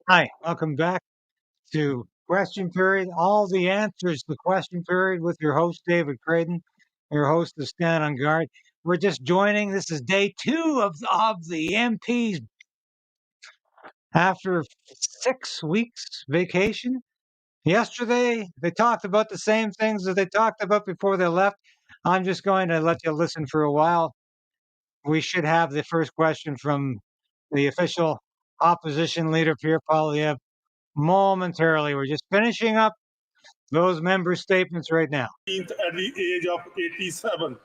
Hi, welcome back to Question Period. All the answers to Question Period with your host, David Krayden, your host of Stand on Guard. We're just joining. This is day two of the MPs after 6 weeks vacation. Yesterday, they talked about the same things that they talked about before they left. I'm just going to let you listen for a while. We should have the first question from the official opposition leader, Pierre Poilievre, momentarily. We're just finishing up those member statements right now. At the age of 87,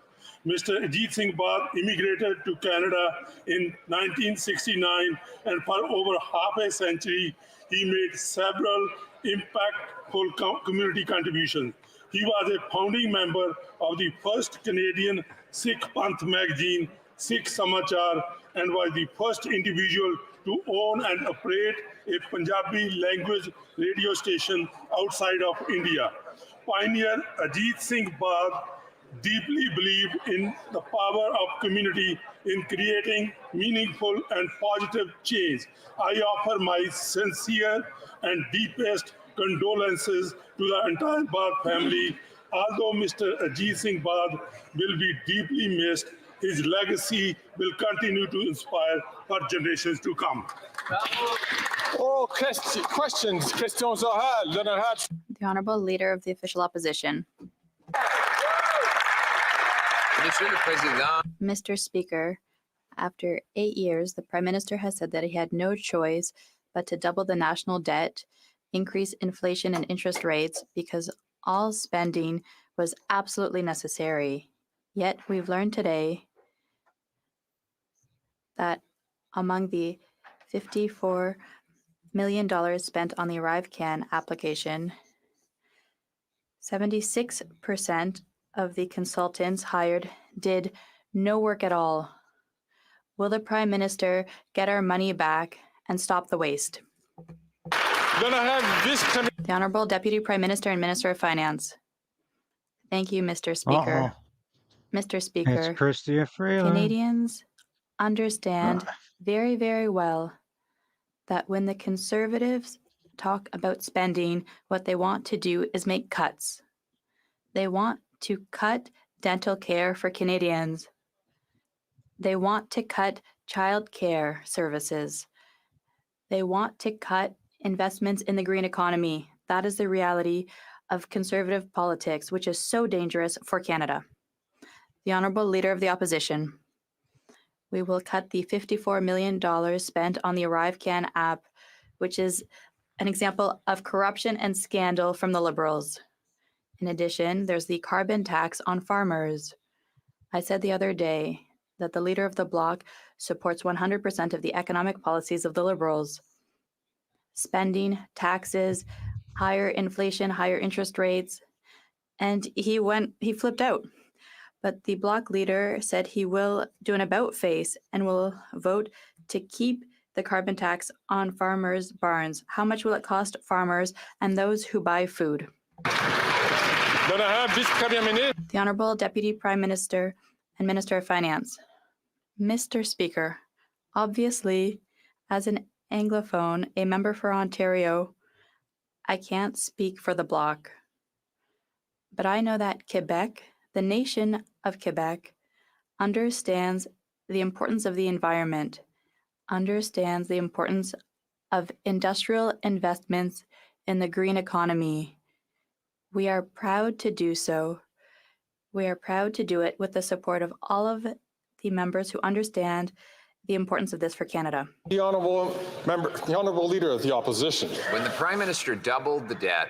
Mr. Ajit Singh immigrated to Canada in 1969, and for over half a century, he made several impactful community contributions. He was a founding member of the first Canadian Sikh Panth magazine, Sikh Samachar, and was the first individual to own and operate a Punjabi language radio station outside of India. Pioneer Ajit Singh Bad deeply believed in the power of community in creating meaningful and positive change. I offer my sincere and deepest condolences to the entire Bad family. Although Mr. Ajit Singh Bad will be deeply missed, his legacy will continue to inspire for generations to come. Oral questions. Questions orales. The Honourable Leader of the Official Opposition. Mr. Speaker, after 8 years, the Prime Minister has said that he had no choice but to double the national debt, increase inflation and interest rates because all spending was absolutely necessary. Yet we've learned today that among the $54 million spent on the ArriveCan application, 76% of the consultants hired did no work at all. Will the Prime Minister get our money back and stop the waste? The Honourable Deputy Prime Minister and Minister of Finance. Thank you, Mr. Speaker. Mr. Speaker, It's Chrystia Freeland. Canadians understand very, very well that when the Conservatives talk about spending, what they want to do is make cuts. They want to cut dental care for Canadians. They want to cut child care services. They want to cut investments in the green economy. That is the reality of Conservative politics, which is so dangerous for Canada. The Honourable Leader of the Opposition. We will cut the $54 million spent on the ArriveCan app, which is an example of corruption and scandal from the Liberals. In addition, there's the carbon tax on farmers. I said the other day that the Leader of the Bloc supports 100% of the economic policies of the Liberals. Spending, taxes, higher inflation, higher interest rates, and he flipped out. But the Bloc leader said he will do an about face and will vote to keep the carbon tax on farmers' barns. How much will it cost farmers and those who buy food? The Honourable Deputy Prime Minister and Minister of Finance. Mr. Speaker, obviously, as an Anglophone, a member for Ontario, I can't speak for the Bloc. But I know that Quebec, the nation of Quebec, understands the importance of the environment, understands the importance of industrial investments in the green economy. We are proud to do so. We are proud to do it with the support of all of the members who understand the importance of this for Canada. The Honourable Leader of the Opposition. When the Prime Minister doubled the debt,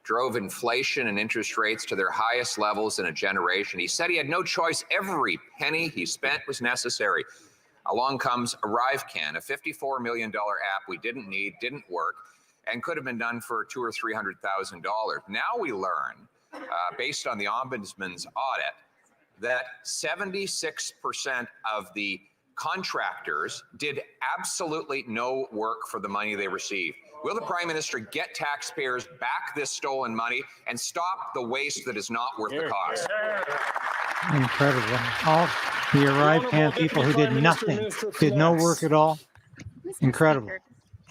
drove inflation and interest rates to their highest levels in a generation, he said he had no choice. Every penny he spent was necessary. Along comes ArriveCan, a $54 million app we didn't need, didn't work, and could have been done for $200,000 or $300,000. Now we learn, based on the Ombudsman's audit, that 76% of the contractors did absolutely no work for the money they received. Will the Prime Minister get taxpayers back this stolen money and stop the waste that is not worth the cost? Incredible. All the ArriveCan people who did nothing, did no work at all. Incredible.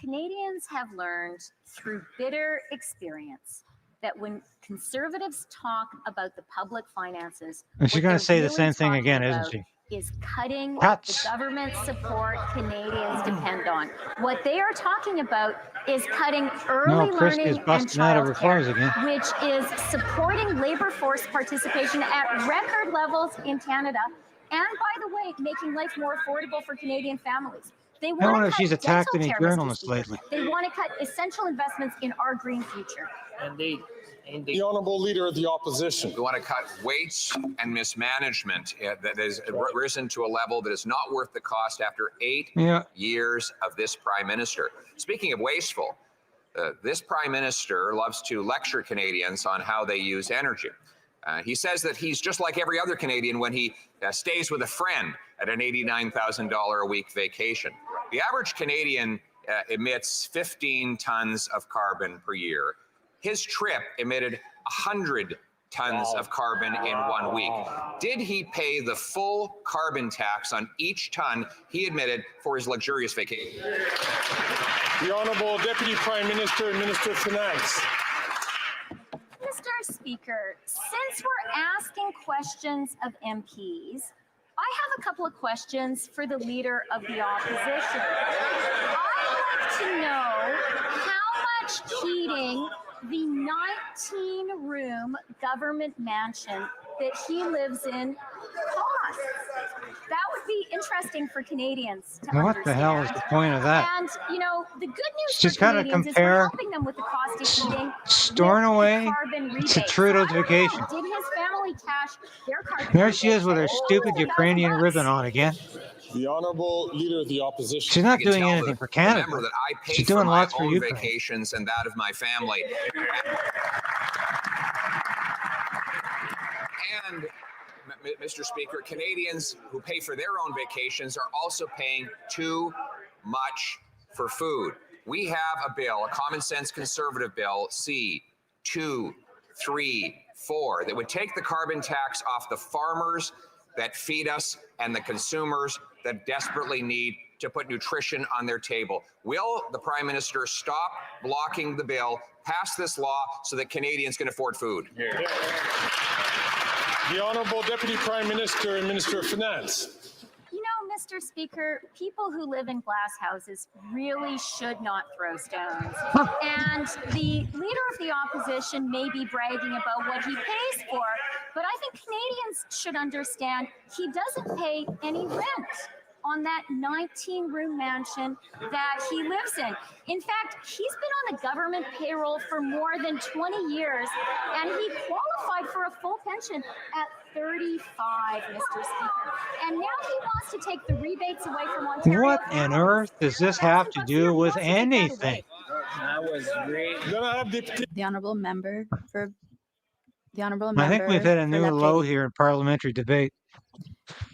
Canadians have learned through bitter experience that when Conservatives talk about the public finances, And she's what going they're to say the really same thing talking again, isn't about she? is cutting the Cuts. government support Canadians depend on. What they are talking about is cutting early Christy is learning and busting out of her clothes again. childcare, which is supporting labor force participation at record levels in Canada, and by the way, making life more affordable for Canadian families. They I want wonder to if cut she's attacked dental any care, Mr. journalists Speaker. lately. They want to cut essential investments in our green future. Indeed. The Honourable Leader of the Opposition. We want to cut waste and mismanagement that has risen to a level that is not worth the cost after 8 years of this Prime Minister. Speaking of wasteful, this Prime Minister loves to lecture Canadians on how they use energy. He says that he's just like every other Canadian when he stays with a friend at an $89,000 a week vacation. The average Canadian emits 15 tons of carbon per year. His trip emitted 100 tons of carbon in 1 week. Did he pay the full carbon tax on each ton he emitted for his luxurious vacation? The Honourable Deputy Prime Minister and Minister of Finance. Mr. Speaker, since we're asking questions of MPs, I have a couple of questions for the Leader of the Opposition. I'd like to know how much heating the 19-room government mansion that he lives in costs. That would be interesting for Canadians to understand. What the hell is the point of that? And, you know, the good news Just for kind of Canadians is we're compare helping them with the cost of heating storing away carbon rebates. to Trudeau's So I don't know, vacation. did his family cash their carbon There she is with her rebates? stupid Ukrainian ribbon on again. The Honourable Leader of the Opposition. She's not You can doing tell anything for Canada. Remember that I pay She's for doing my lots for own Ukraine. vacations and that of my family. And, Mr. Speaker, Canadians who pay for their own vacations are also paying too much for food. We have a bill, a common sense Conservative bill, C-234, that would take the carbon tax off the farmers that feed us and the consumers that desperately need to put nutrition on their table. Will the Prime Minister stop blocking the bill, pass this law so that Canadians can afford food? The Honourable Deputy Prime Minister and Minister of Finance. You know, Mr. Speaker, people who live in glass houses really should not throw stones. And the Leader of the Opposition may be bragging about what he pays for, but I think Canadians should understand he doesn't pay any rent on that 19-room mansion that he lives in. In fact, he's been on a government payroll for more than 20 years, and he qualified for a full pension at 35, Mr. Speaker. And now he wants to take the rebates away from Ontario. What on earth does this have to do with anything? That was great. The honourable member for the honourable I member. think we've hit a for new Left low Eighty. here in parliamentary debate.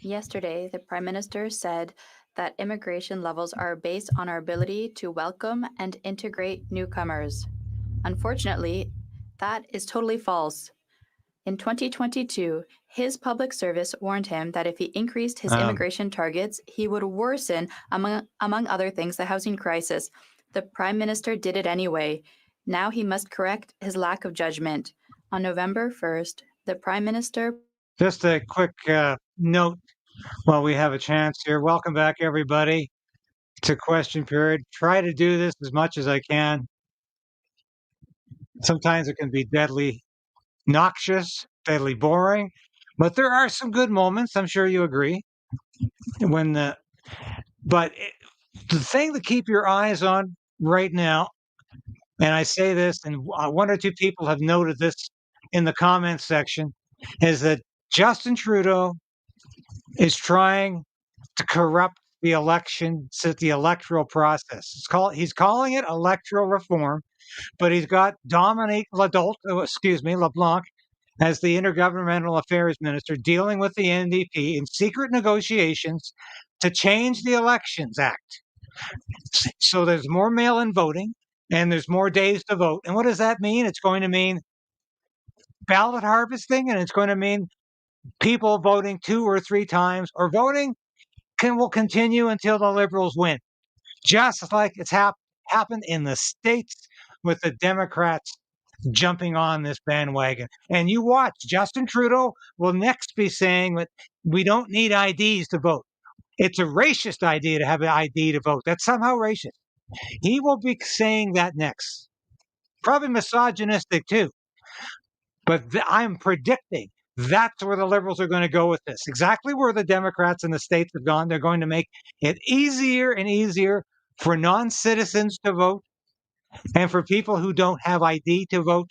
Yesterday, the Prime Minister said that immigration levels are based on our ability to welcome and integrate newcomers. Unfortunately, that is totally false. In 2022, his public service warned him that if he increased his immigration targets, he would worsen, among other things, the housing crisis. The Prime Minister did it anyway. Now he must correct his lack of judgment. On November 1st, the Prime Minister... Just a quick note while we have a chance here. Welcome back, everybody, to question period. Try to do this as much as I can. Sometimes it can be deadly noxious, deadly boring, but there are some good moments. I'm sure you agree. The thing to keep your eyes on right now, and I say this, and one or two people have noted this in the comments section, is that Justin Trudeau is trying to corrupt the electoral process. He's calling it electoral reform, but he's got Dominique LeBlanc as the Intergovernmental Affairs Minister dealing with the NDP in secret negotiations to change the Elections Act. So there's more mail-in voting and there's more days to vote. And what does that mean? It's going to mean ballot harvesting, and it's going to mean people voting 2 or 3 times, or voting will continue until the Liberals win, just like it's happened in the States with the Democrats jumping on this bandwagon. And you watch, Justin Trudeau will next be saying that we don't need IDs to vote. It's a racist idea to have an ID to vote. That's somehow racist. He will be saying that next. Probably misogynistic too. But I'm predicting that's where the liberals are going to go with this. Exactly where the Democrats in the states have gone. They're going to make it easier and easier for non-citizens to vote and for people who don't have ID to vote.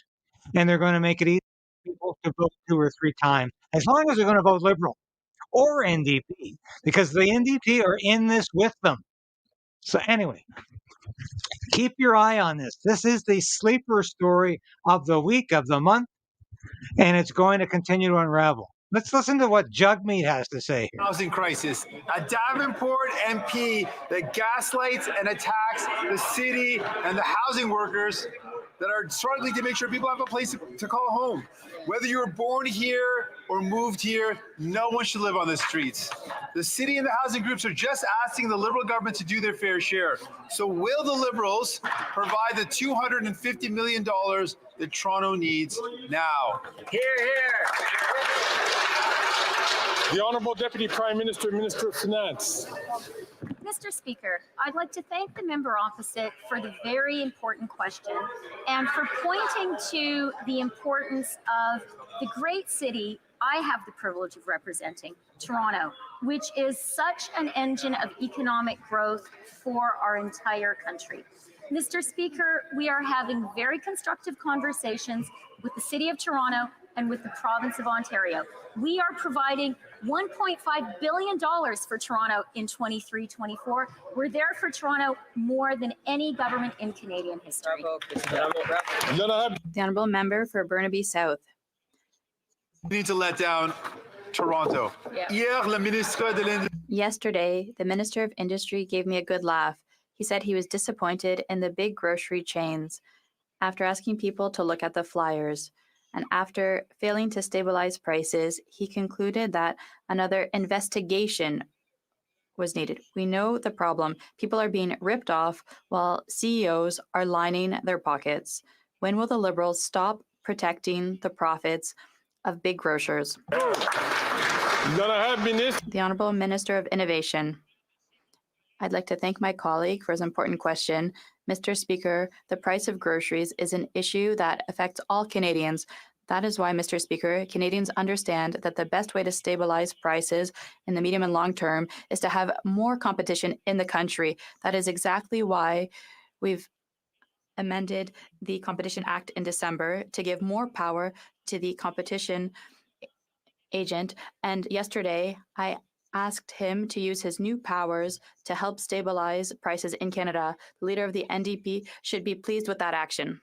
And they're going to make it easy for people to vote 2 or 3 times, as long as they're going to vote Liberal or NDP, because the NDP are in this with them. So anyway, keep your eye on this. This is the sleeper story of the week, of the month, and it's going to continue to unravel. Let's listen to what Jugmeat has to say here. Housing crisis. A Davenport MP that gaslights and attacks the city and the housing workers that are struggling to make sure people have a place to call home. Whether you were born here or moved here, no one should live on the streets. The city and the housing groups are just asking the Liberal government to do their fair share. So will the Liberals provide the $250 million that Toronto needs now? Hear, hear. The Honourable Deputy Prime Minister, Minister of Finance. Mr. Speaker, I'd like to thank the member opposite for the very important question and for pointing to the importance of the great city I have the privilege of representing, Toronto, which is such an engine of economic growth for our entire country. Mr. Speaker, we are having very constructive conversations with the City of Toronto and with the Province of Ontario. We are providing $1.5 billion for Toronto in 23-24. We're there for Toronto more than any government in Canadian history. The Honourable Member for Burnaby South. We need to let down Toronto. Yesterday, the Minister of Industry gave me a good laugh. He said he was disappointed in the big grocery chains. After asking people to look at the flyers, and after failing to stabilize prices, he concluded that another investigation was needed. We know the problem. People are being ripped off while CEOs are lining their pockets. When will the Liberals stop protecting the profits of big grocers? The Honourable Minister of Innovation. I'd like to thank my colleague for his important question. Mr. Speaker, the price of groceries is an issue that affects all Canadians. That is why, Mr. Speaker, Canadians understand that the best way to stabilize prices in the medium and long term is to have more competition in the country. That is exactly why we've amended the Competition Act in December to give more power to the competition agent. And yesterday, I asked him to use his new powers to help stabilize prices in Canada. The leader of the NDP should be pleased with that action.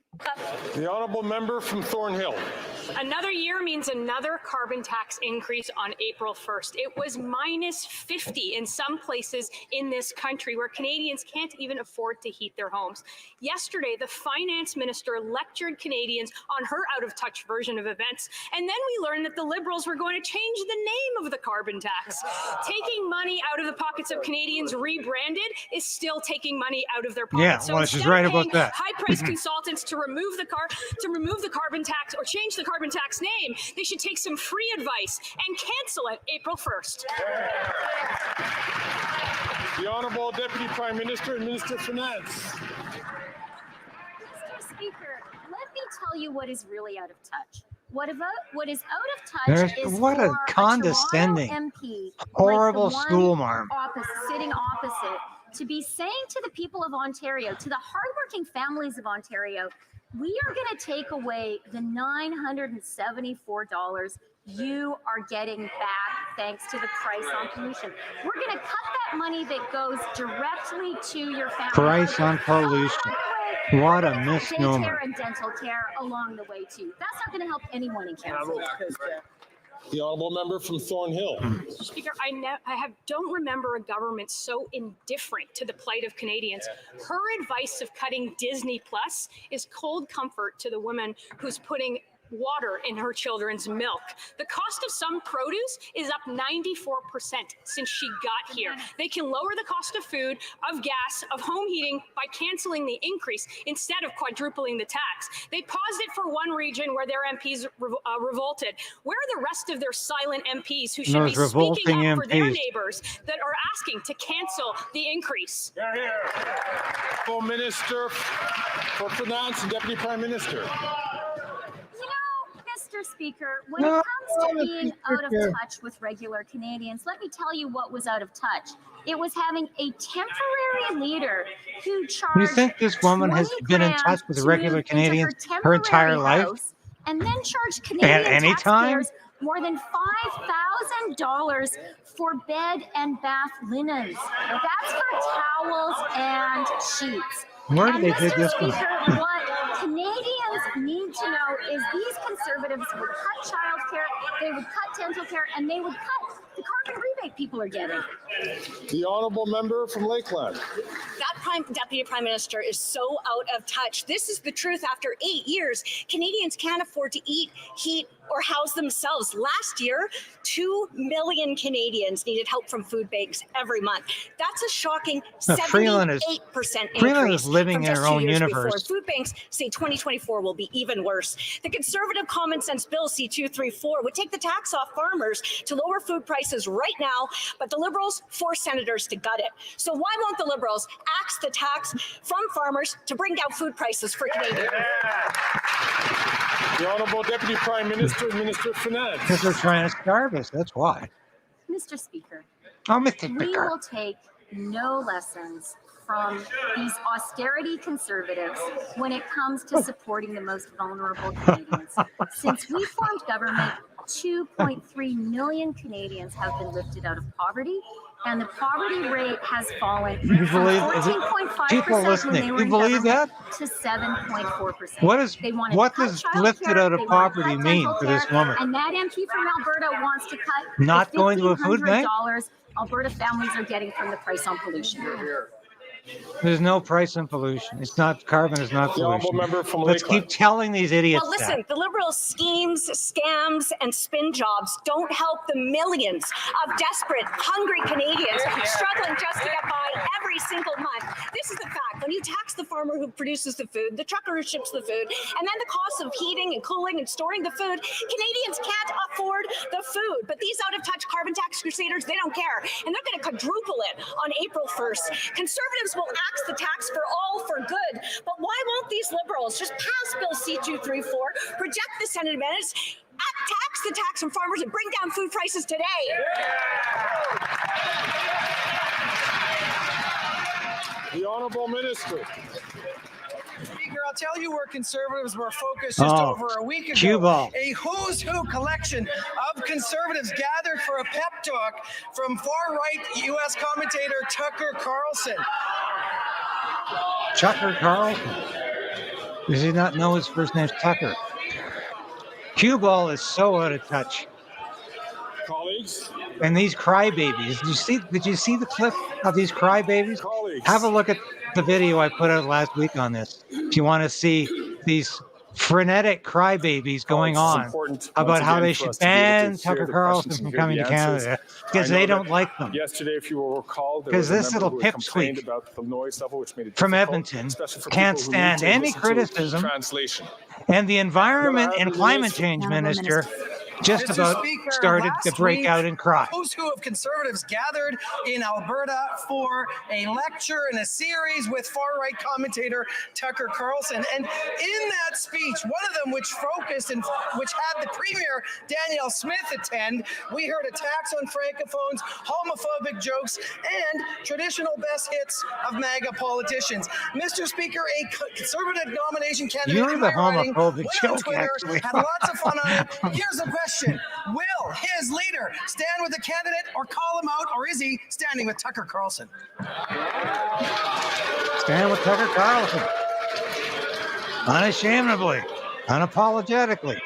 The Honourable Member from Thornhill. Another year means another carbon tax increase on April 1st. It was minus 50 in some places in this country where Canadians can't even afford to heat their homes. Yesterday, the finance minister lectured Canadians on her out-of-touch version of events, and then we learned that the Liberals were going to change the name of the carbon tax. Taking money out of the pockets of Canadians rebranded is still taking money out of their pockets. Yeah, well, she's right about that. High-priced consultants to remove the carbon tax or change the carbon tax name, they should take some free advice and cancel it April 1st. The Honourable Deputy Prime Minister and Minister of Finance. Mr. Speaker, let me tell you what is really out of touch. What is out of touch is what a for condescending, Toronto MP, horrible like the one schoolmarm sitting opposite, to be saying to the people of Ontario, to the hardworking families of Ontario, we are going to take away the $974 you are getting back thanks to the price on pollution. We're going to cut that money that goes directly to your family. Price on pollution. What a misnomer. Daycare and dental care along the way too. That's not going to help anyone in Canada. The Honourable Member from Thornhill. Speaker, I don't remember a government so indifferent to the plight of Canadians. Her advice of cutting Disney Plus is cold comfort to the woman who's putting water in her children's milk. The cost of some produce is up 94% since she got here. They can lower the cost of food, of gas, of home heating by canceling the increase instead of quadrupling the tax. They paused it for one region where their MPs revolted. Where are the rest of their silent MPs who should be speaking up for their neighbors that are asking to cancel the increase? Full Minister for Finance and Deputy Prime Minister. Mr. Speaker, when it comes to being out of touch with regular Canadians, let me tell you what was out of touch. It was having a temporary leader who charged You think this woman has been in touch with regular Canadians her entire life? And then charged Canadian taxpayers more than $5,000 for bed and bath linens. That's for towels and sheets. Where did they do this one? What Canadians need to know is these Conservatives would cut childcare, they would cut dental care, and they would cut the carbon rebate people are getting. The honourable member from Lakeland. That Deputy Prime Minister is so out of touch. This is the truth. After 8 years, Canadians can't afford to eat, heat, or house themselves. Last year, 2 million Canadians needed help from food banks every month. That's a shocking 78% increase. Freeland is living in her own universe. Food banks say 2024 will be even worse. The Conservative Common Sense Bill C-234 would take the tax off farmers to lower food prices right now, but the Liberals force senators to gut it. So why won't the Liberals axe the tax from farmers to bring down food prices for Canadians? The Honourable Deputy Prime Minister and Minister of Finance. Because they're trying to starve us, that's why. Mr. Speaker, Mr. Speaker. We will take no lessons from these austerity Conservatives when it comes to supporting the most vulnerable Canadians. Since we formed government, 2.3 million Canadians have been lifted out of poverty, and the poverty rate has fallen from 14.5% when they were in government to 7.4%. What does lifted out of poverty mean for this woman? And that MP from Alberta wants to cut not going to a food bank? Alberta families are getting from the price on pollution. There's no price on pollution. It's not carbon. It's not pollution. From Let's keep telling these idiots. Well, listen, the Liberals' schemes, scams, and spin jobs don't help the millions of desperate, hungry Canadians struggling just to get by every single month. This is the fact. When you tax the farmer who produces the food, the trucker who ships the food, and then the cost of heating and cooling and storing the food, Canadians can't afford the food. But these out-of-touch carbon tax crusaders, they don't care. And they're going to quadruple it on April 1st. Conservatives will axe the tax for all for good. But why won't these Liberals just pass Bill C-234, reject the Senate amendments, tax the tax from farmers, and bring down food prices today? The Honourable Minister. Speaker, I'll tell you where Conservatives were focused just over a week ago. A who's who collection of Conservatives gathered for a pep talk from far-right U.S. commentator Tucker Carlson. Tucker Carlson? Does he not know his first name's Tucker? Cue ball is so out of touch. Colleagues. And these crybabies. Did you see the clip of these crybabies? Have a look at the video I put out last week on this. If you want to see these frenetic crybabies going on about how they should ban Tucker Carlson from coming to Canada because they don't like them. Yesterday, if you will recall, because this little pipsqueak from Edmonton can't stand any criticism, and the Environment and Climate Change Minister just about started to break out and cry. Those who of Conservatives gathered in Alberta for a lecture and a series with far-right commentator Tucker Carlson. And in that speech, one of them which focused and which had the Premier Danielle Smith attend, we heard attacks on francophones, homophobic jokes, and traditional best hits of MAGA politicians. Mr. Speaker, a Conservative nomination candidate You're the homophobic joke, Twitter, actually. had lots of fun on it. Here's the question. Will his leader stand with the candidate or call him out, or is he standing with Tucker Carlson? Stand with Tucker Carlson. Unashamedly. Unapologetically.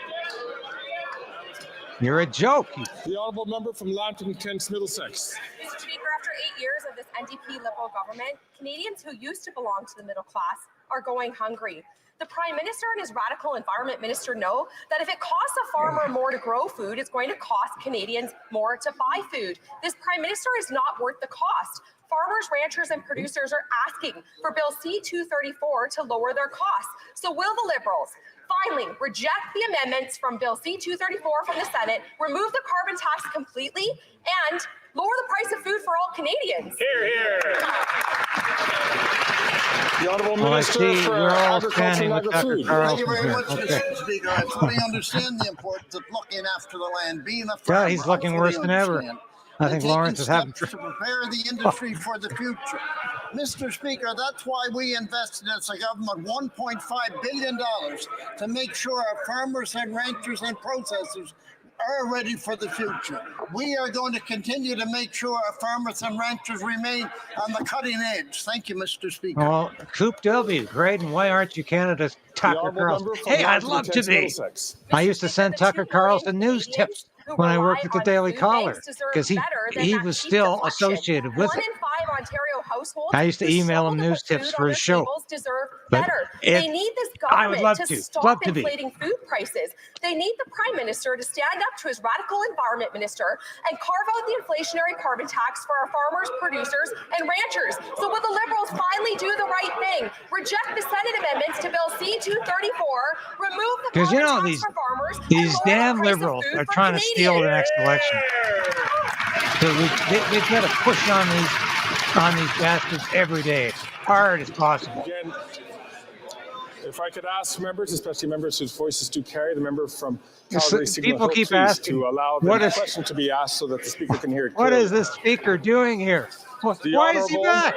You're a joke. The Honourable Member from Lambton Kent, Middlesex. Mr. Speaker, after 8 years of this NDP Liberal government, Canadians who used to belong to the middle class are going hungry. The Prime Minister and his radical environment minister know that if it costs a farmer more to grow food, it's going to cost Canadians more to buy food. This Prime Minister is not worth the cost. Farmers, ranchers, and producers are asking for Bill C-234 to lower their costs. So will the Liberals finally reject the amendments from Bill C-234 from the Senate, remove the carbon tax completely, and lower the price of food for all Canadians? Hear, hear. The Honourable Well, I Minister see for we're all Agriculture standing and with Tucker Agri-Food. Carlson Thank you very here. much, Okay. Mr. Speaker. I fully understand the importance of looking after the land, being a Yeah, farmer. he's looking I fully worse than ever. understand. I And think taking Lawrence is having steps to prepare the industry for the future. Mr. Speaker, that's why we invested as a government $1.5 billion to make sure our farmers and ranchers and processors are ready for the future. We are going to continue to make sure our farmers and ranchers remain on the cutting edge. Thank you, Mr. Speaker. Well, Coop W, Krayden, why aren't you Canada's Tucker Carlson? Hey, I'd love to be. I used to send Tucker Carlson news tips when I worked at the Daily Caller because he was still associated with it. 1 in 5 Ontario households I used to who email him struggle to news put tips food for on his their show. tables deserve But better. it- They need this I would government love to to. stop Love to be. inflating food prices. They need the Prime Minister to stand up to his radical environment minister and carve out the inflationary carbon tax for our farmers, producers, and ranchers. So will the Liberals finally do the right thing? Reject the Senate amendments to Bill C-234, remove the Because, you carbon know, tax for farmers, and these lower damn the price of liberals food are for trying to steal the Canadians. next election. So they've got to push on these bastards every day, hard as possible. Again, if I could ask members, especially members whose voices do carry, the member from Calgary, Signal People Hill, keep please, asking, to allow the what is- question to be asked so that the speaker can hear it What clearly. is this speaker doing here? The Why is he Honourable back?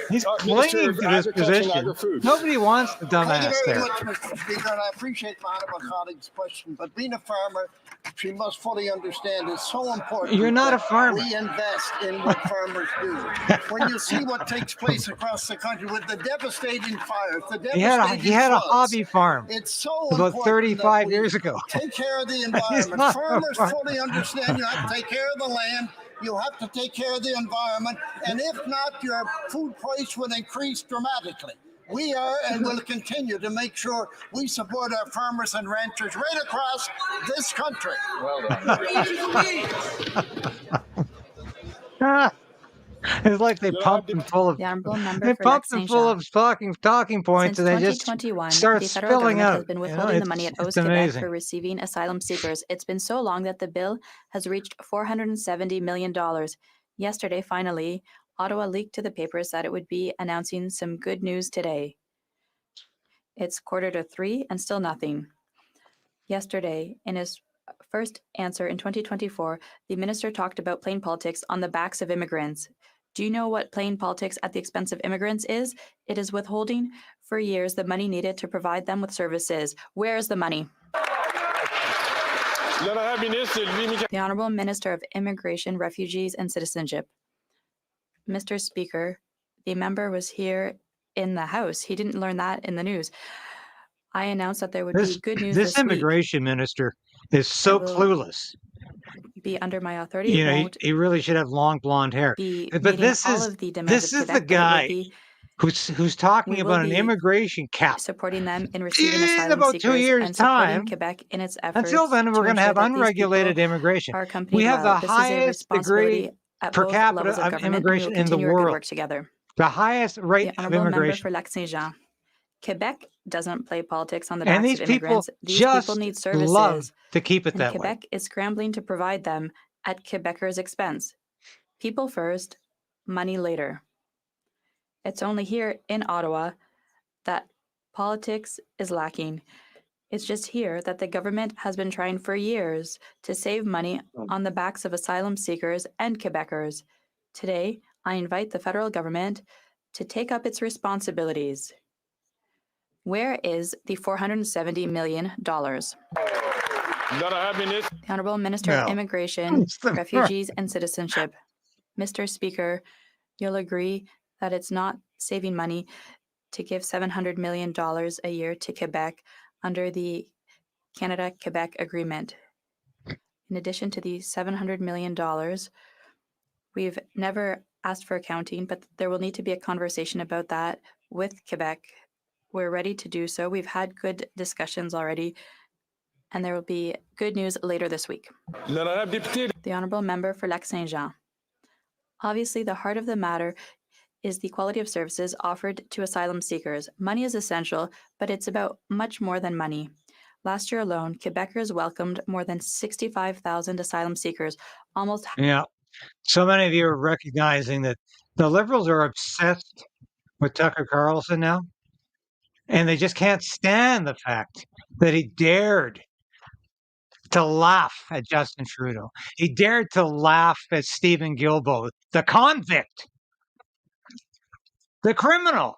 He's Minister clinging of to this Agriculture and position. Agri-Food. Nobody wants the Thank dumbass you very there. much, Mr. Speaker, and I appreciate my honourable colleague's question. But being a farmer, she must fully understand it's so important. You're not a that farmer. We invest in what farmers do. When you see what takes place across the country with the devastating fires, the He had devastating a floods, hobby farm it's so about important 35 that we years ago. take care of the He's environment. not a Farmers farmer. fully understand you have to take care of the land. You have to take care of the environment, and if not, your food price will increase dramatically. We are and will continue to make sure we support our farmers and ranchers right across this country. Well done. It's like they pumped him full of The honourable member they for pumped him Lac full Saint-Jean. of talking points, Since and they just 2021, start the federal spilling government out. has been You know, withholding the money at it's Quebec amazing. for receiving asylum seekers. It's been so long that the bill has reached $470 million. Yesterday, finally, Ottawa leaked to the papers that it would be announcing some good news today. It's 2:45 and still nothing. Yesterday, in his first answer in 2024, the minister talked about plain politics on the backs of immigrants. Do you know what plain politics at the expense of immigrants is? It is withholding for years the money needed to provide them with services. Where is the money? The Honourable Minister of Immigration, Refugees and Citizenship. Mr. Speaker, the member was here in the House. He didn't learn that in the news. I announced that there would be good news This this week. immigration minister is so will clueless. Be under my authority. You It know, won't he really should have long blonde hair. be But meeting this all is of the demands this of is the Quebec, but it will guy be who's talking we will about an be immigration cap. supporting them in receiving In asylum about 2 seekers years' and supporting time, Quebec in its efforts. until then, we're going to have ensure that these unregulated people immigration. are accompanied We have well. the This is a highest responsibility degree at per both capita levels of of government, and we immigration will in the continue our good world. work together. The highest rate The of honourable member immigration. for Lac Saint-Jean. Quebec doesn't play politics on the And backs these of people immigrants. These people just need love services, to keep it and that way. Quebec is scrambling to provide them at Quebecers' expense. People first, money later. It's only here in Ottawa that politics is lacking. It's just here that the government has been trying for years to save money on the backs of asylum seekers and Quebecers. Today, I invite the federal government to take up its responsibilities. Where is the $470 million? The Honourable Minister of Immigration, Refugees and Citizenship. Mr. Speaker, you'll agree that it's not saving money to give $700 million a year to Quebec under the Canada-Quebec Agreement. In addition to the $700 million, we've never asked for accounting, but there will need to be a conversation about that with Quebec. We're ready to do so. We've had good discussions already, and there will be good news later this week. The Honourable Member for Lac-Saint-Jean. Obviously, the heart of the matter is the quality of services offered to asylum seekers. Money is essential, but it's about much more than money. Last year alone, Quebecers welcomed more than 65,000 asylum seekers, almost. Yeah. So many of you are recognizing that the Liberals are obsessed with Tucker Carlson now, and they just can't stand the fact that he dared to laugh at Justin Trudeau. He dared to laugh at Stephen Guilbeault, the convict, the criminal,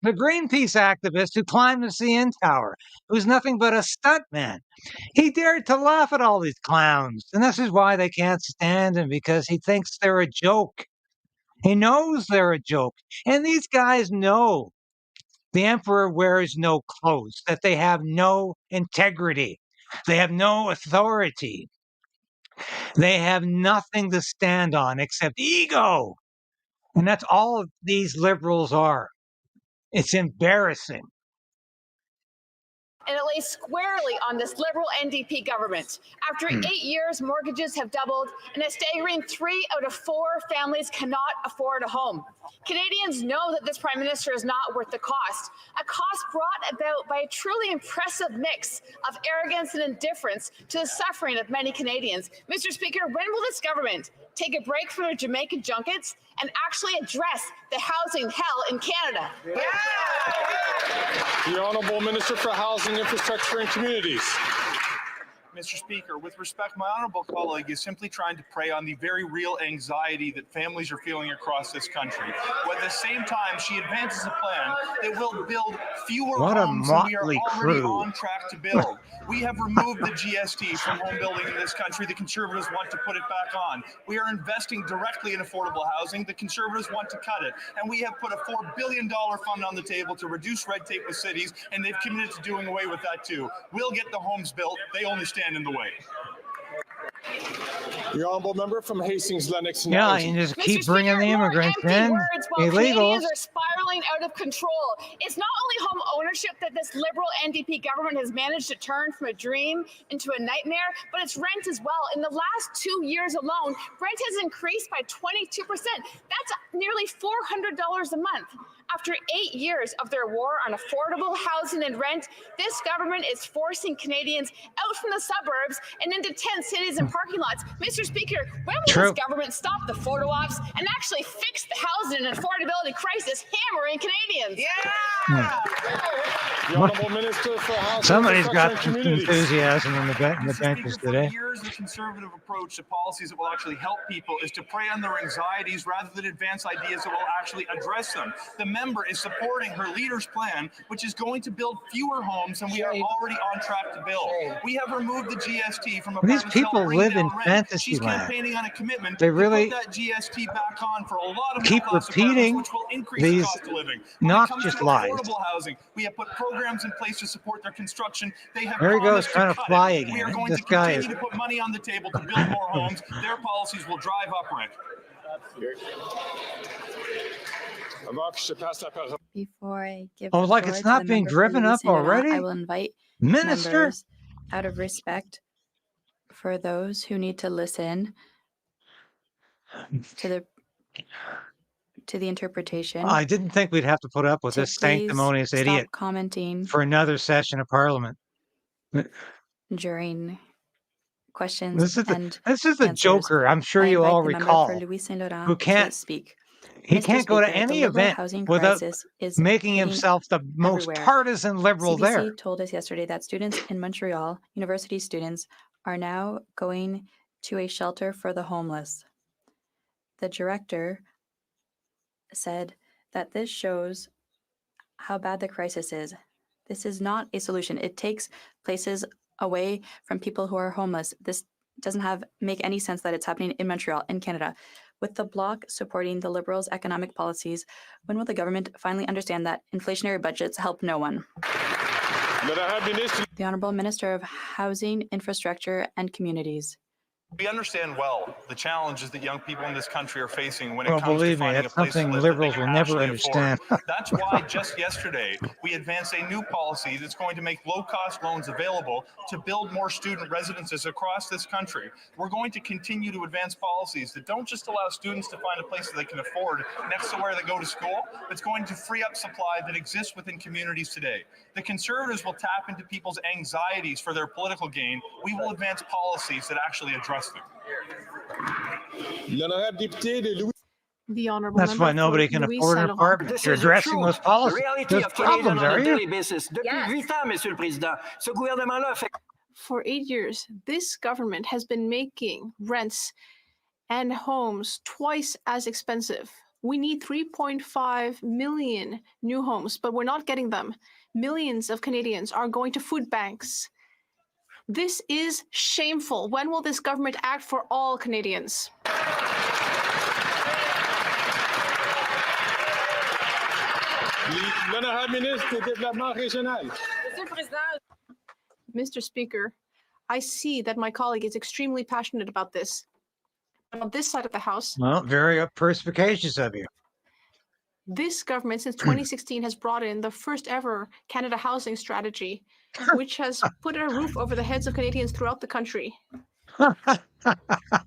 the Greenpeace activist who climbed the CN Tower, who's nothing but a stuntman. He dared to laugh at all these clowns. And this is why they can't stand him, because he thinks they're a joke. He knows they're a joke. And these guys know the emperor wears no clothes, that they have no integrity. They have no authority. They have nothing to stand on except ego. And that's all these Liberals are. It's embarrassing. And it lays squarely on this Liberal NDP government. After 8 years, mortgages have doubled, and a staggering 3 out of 4 families cannot afford a home. Canadians know that this Prime Minister is not worth the cost, a cost brought about by a truly impressive mix of arrogance and indifference to the suffering of many Canadians. Mr. Speaker, when will this government take a break from the Jamaican junkets and actually address the housing hell in Canada? The Honourable Minister for Housing, Infrastructure and Communities. Mr. Speaker, with respect, my honourable colleague is simply trying to prey on the very real anxiety that families are feeling across this country. While at the same time, she advances a plan that will build fewer homes than we are already on track to build. We have removed the GST from home building in this country. The Conservatives want to put it back on. We are investing directly in affordable housing. The Conservatives want to cut it. And we have put a $4 billion fund on the table to reduce red tape with cities, and they've committed to doing away with that too. We'll get the homes built. They only stand in the way. The Honourable Member from Hastings, Lennox. Yeah, you just keep bringing the immigrants in, illegals. Canadians are spiraling out of control. It's not only home ownership that this Liberal NDP government has managed to turn from a dream into a nightmare, but it's rent as well. In the last 2 years alone, rent has increased by 22%. That's nearly $400 a month. After 8 years of their war on affordable housing and rent, this government is forcing Canadians out from the suburbs and into tent cities and parking lots. Mr. Speaker, when will this government stop the photo ops and actually fix the housing and affordability crisis hammering Canadians? Yeah! The Honourable Minister for Housing, Somebody's got Infrastructure some and Communities. enthusiasm in the benches today. For years, the Conservative approach to policies that will actually help people is to prey on their anxieties rather than advance ideas that will actually address them. The member is supporting her leader's plan, which is going to build fewer homes than we are already on track to build. We have removed the GST from These people live in fantasy She's land. campaigning on a commitment They to really put that GST back on for a lot of keep middle-class repeating apartments, which will increase these the cost of living. When it not comes just to lies. affordable housing, we have put programs in place to support their construction. They have There he goes, promised trying to cut fly it. We again. are going This to guy continue is- to put money on the table to build more homes. Their policies will drive up rent. Before I give Oh, the like floor it's to not the being member for driven up Louis Saint Laurent, already? I will invite Minister? members, out of respect for those who need to listen to the interpretation. I didn't think we'd have to put up with to this please sanctimonious stop idiot commenting for another session of Parliament. during questions This is and a answers. joker. I'm sure I you invite all the member recall. for Louis Saint Laurent Who can't? to speak. He Mr. can't go to Speaker, the any liberal event housing without crisis is making hitting himself the most everywhere. partisan liberal CBC there. told us yesterday that students in Montreal, university students, are now going to a shelter for the homeless. The director said that this shows how bad the crisis is. This is not a solution. It takes places away from people who are homeless. This doesn't make any sense that it's happening in Montreal, in Canada. With the Bloc supporting the Liberals' economic policies, when will the government finally understand that inflationary budgets help no one? The Honourable Minister of Housing, Infrastructure and Communities. We understand well the challenges that young people in this country are facing when it Well, comes to believe me, finding a that's place to something live that they liberals can will never actually understand. afford. That's why just yesterday we advanced a new policy that's going to make low-cost loans available to build more student residences across this country. We're going to continue to advance policies that don't just allow students to find a place that they can afford next to where they go to school, but it's going to free up supply that exists within communities today. The Conservatives will tap into people's anxieties for their political gain. We will advance policies that actually address them. The honourable That's member why nobody for can Louis afford an Saint-Laurent. apartment. This You're is the addressing truth. those policies, The reality those of Canadians problems, on are a you? daily basis. Depuis 8 ans, Monsieur le Président, ce gouvernement-là a fait. For 8 years, this government has been making rents and homes twice as expensive. We need 3.5 million new homes, but we're not getting them. Millions of Canadians are going to food banks. This is shameful. When will this government act for all Canadians? Mr. Speaker, I see that my colleague is extremely passionate about this. But on this side of the House, Well, very perspicacious of you. this government since 2016 has brought in the first ever Canada Housing Strategy, which has put a roof over the heads of Canadians throughout the country.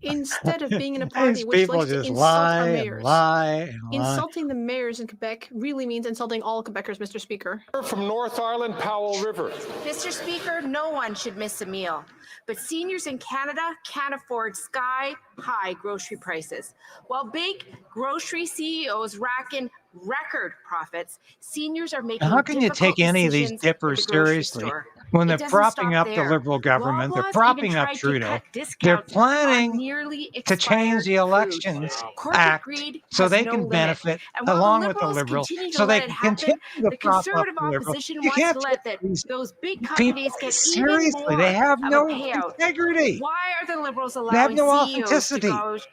Instead of being in a party These which people likes to just insult lie our and mayors. lie and lie. Insulting the mayors in Quebec really means insulting all Quebecers, Mr. Speaker. From North Island, Powell River. Mr. Speaker, no one should miss a meal, but seniors in Canada can't afford sky-high grocery prices. While big grocery CEOs rack in record profits, seniors are making How can you take any of these decisions dippers at the grocery seriously store. when It they're doesn't propping stop up the there. Liberal government, they're Loblaws propping even up tried to Trudeau, cut they're discounts on planning nearly to change the expired Elections foods. Corporate Act greed so has they no can limit. benefit And while along the with the Liberals Liberals, continue to so they let it can continue happen, to the prop up Conservative the Liberals. opposition You wants can't to take let those big people companies get even seriously. more They have of no a payout. integrity. Why are the Liberals They have allowing no CEOs to authenticity. gouge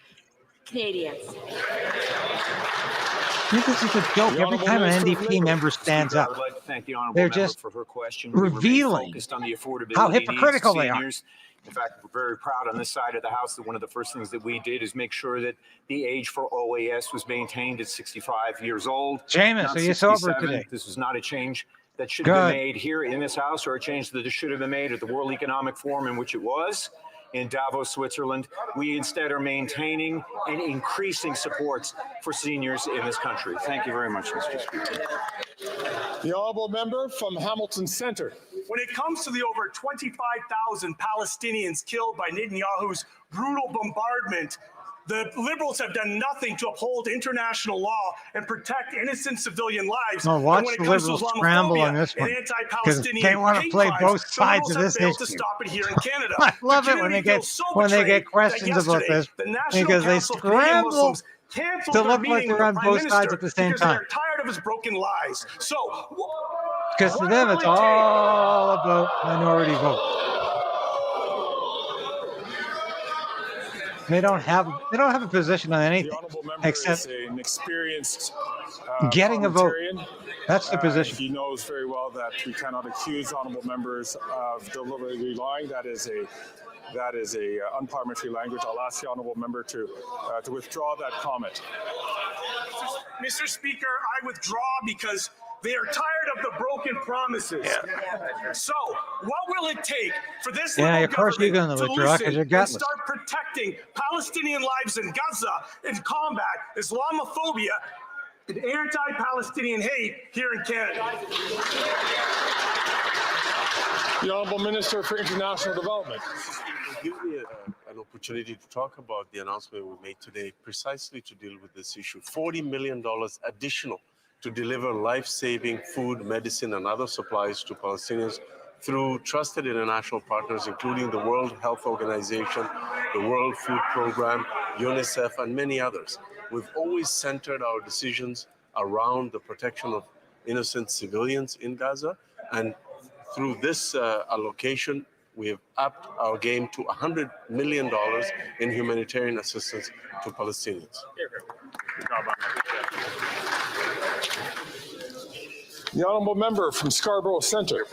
Canadians? This is a joke. Every time an NDP member stands up, I would like to thank the honourable they're member just for her question. We remain revealing focused on the affordability how needs hypocritical of they are. seniors. In fact, we're very proud on this side of the House that one of the first things that we did is make sure that the age for OAS was maintained at 65 years old. Seamus, not are you sober 67. today? This is not a change that should have Good. been made here in this House, or a change that should have been made at the World Economic Forum, in which it was in Davos, Switzerland. We instead are maintaining and increasing supports for seniors in this country. Thank you very much, Mr. Speaker. The honourable member from Hamilton Centre. When it comes to the over 25,000 Palestinians killed by Netanyahu's brutal bombardment, the Liberals have done nothing to uphold international law and protect innocent civilian lives. Well, watch and when it the comes Liberals to scramble on Islamophobia this one, and 'cause anti-Palestinian they want to hate play crimes, both sides the of Liberals this have failed to issue. stop it here in Canada. I love The it when they community get feels so betrayed that questions about yesterday, this, the National because they Council of Canadian scramble Muslims canceled to their look like meeting with they're the on Prime both sides Minister at the same because time. they're tired of his broken lies. So, Because to them, it's all about minority vote. They don't have a position on anything except an experienced getting a vote. parliamentarian. That's the position. He knows very well that we cannot accuse honourable members of deliberately lying. That is a unparliamentary language. I'll ask the honourable member to withdraw that comment. Mr. Speaker, I withdraw because they are tired of the broken promises. Yeah. So, what will it take for this Yeah, of course you're going to to withdraw because listen you're and gutless. start protecting Palestinian lives in Gaza and combat Islamophobia and anti-Palestinian hate here in Canada? The Honourable Minister for International Development. Give me an opportunity to talk about the announcement we made today, precisely to deal with this issue. $40 million additional to deliver life-saving food, medicine, and other supplies to Palestinians through trusted international partners, including the World Health Organization, the World Food Program, UNICEF, and many others. We've always centered our decisions around the protection of innocent civilians in Gaza, and through this allocation, we have upped our game to $100 million in humanitarian assistance to Palestinians. The honourable member from Scarborough Centre.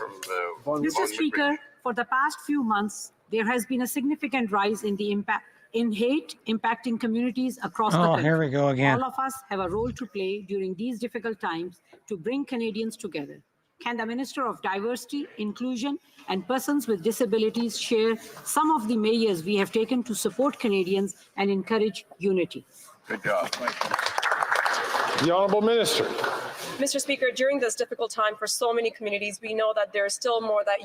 Mr. Speaker, for the past few months, there has been a significant rise in the impact in hate impacting communities across the Oh, country. here we go again. All of us have a role to play during these difficult times to bring Canadians together. Can the Minister of Diversity, Inclusion and Persons with Disabilities share some of the measures we have taken to support Canadians and encourage unity? Good job. The Honourable Minister. Mr. Speaker, during this difficult time for so many communities, we know that there's still more that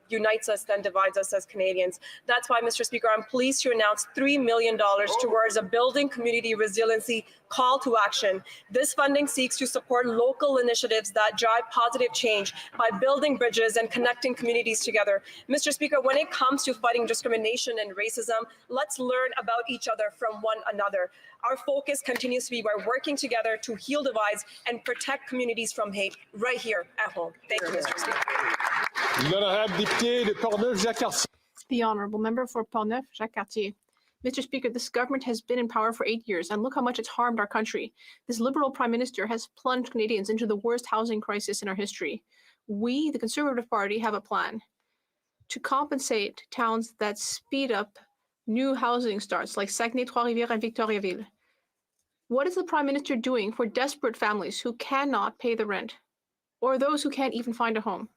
unites us than divides us as Canadians. That's why, Mr. Speaker, I'm pleased to announce $3 million towards a Building Community Resiliency call to action. This funding seeks to support local initiatives that drive positive change by building bridges and connecting communities together. Mr. Speaker, when it comes to fighting discrimination and racism, let's learn about each other from one another. Our focus continues to be by working together to heal divides and protect communities from hate right here at home. Thank you, Mr. Speaker. The Honourable Member for Portneuf-Jacques-Cartier. Mr. Speaker, this government has been in power for 8 years, and look how much it's harmed our country. This Liberal Prime Minister has plunged Canadians into the worst housing crisis in our history. We, the Conservative Party, have a plan to compensate towns that speed up new housing starts, like Saguenay, Trois-Rivières, and Victoriaville. What is the Prime Minister doing for desperate families who cannot pay the rent, or those who can't even find a home?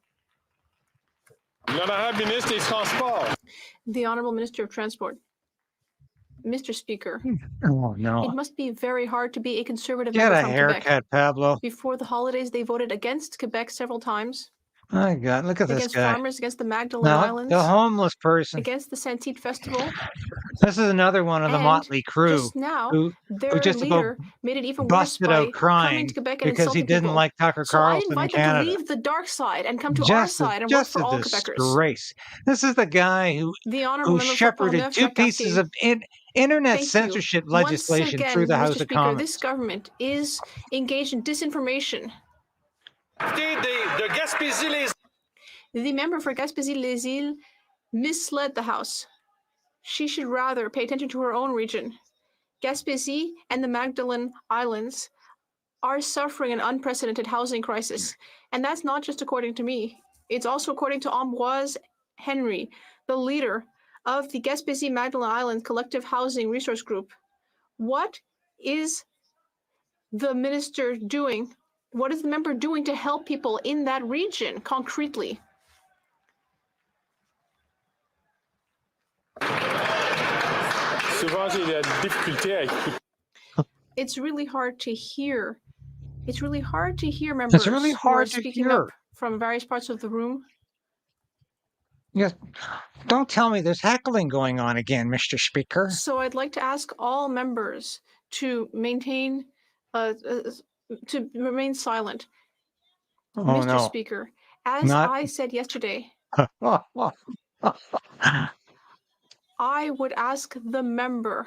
The Honourable Minister of Transport. Mr. Speaker, Oh, no. it must be very hard to be a Conservative Get member a from haircut, Quebec. Pablo. Before the holidays, they voted against Quebec several times. My God, look at this Against guy. farmers, against the Magdalene No, Islands, the homeless person. against the Saint-Tite Festival. This is another one of the And Motley Crew just now, who their just about leader made it even worse busted by out coming crying to Quebec and because he insulting didn't people. like Tucker So I Carlson in invite them to Canada. leave the dark side and come to our Just a, side and work just for a all Quebecers. disgrace. This is the guy The Honourable who Member for shepherded two pieces Portneuf-Jacques-Cartier. of internet Thank you. censorship Once legislation through again, the House Mr. of Speaker, Commons. this government is engaged in disinformation. The member for Gaspésie-Les-Îles misled the House. She should rather pay attention to her own region. Gaspésie and the Magdalene Islands are suffering an unprecedented housing crisis. And that's not just according to me. It's also according to Ambroise Henry, the leader of the Gaspésie Magdalene Islands Collective Housing Resource Group. What is the minister doing? What is the member doing to help people in that region concretely? It's really hard to hear. It's really hard to hear members It's really who are hard to speaking hear. up from various parts of the room. Yes. Don't tell me there's heckling going on again, Mr. Speaker. So I'd like to ask all members to maintain, to remain silent. Oh, Mr. no. Speaker, as Not. I said yesterday, I would ask the member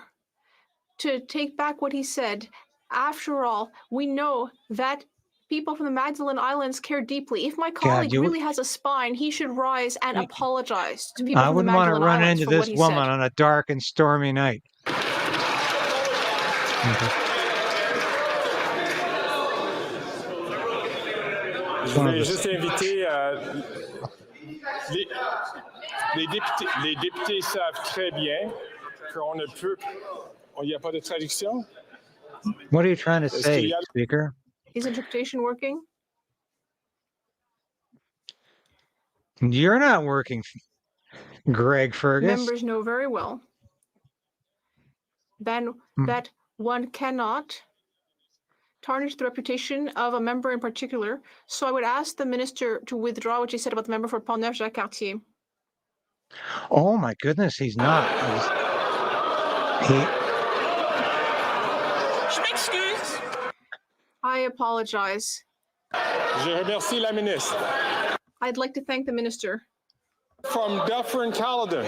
to take back what he said. After all, we know that people from the Magdalene Islands care deeply. If my colleague you- really has a spine, he should rise and apologize to people I from the wouldn't want to Magdalene run Islands into for what this he woman said. on a dark and stormy night. Je vais juste inviter les députés savent très bien qu'on ne peut. Il n'y a pas de traduction? What are you trying to Est-ce qu'il say, y a- Speaker? Is interpretation working? You're not working, Greg Fergus. Members know very well that one cannot tarnish the reputation of a member in particular. So I would ask the minister to withdraw what she said about the member for Portneuf-Jacques-Cartier. Oh my goodness, he's not. Je m'excuse. I apologize. Je remercie la ministre. I'd like to thank the minister. From Dufferin Caledon.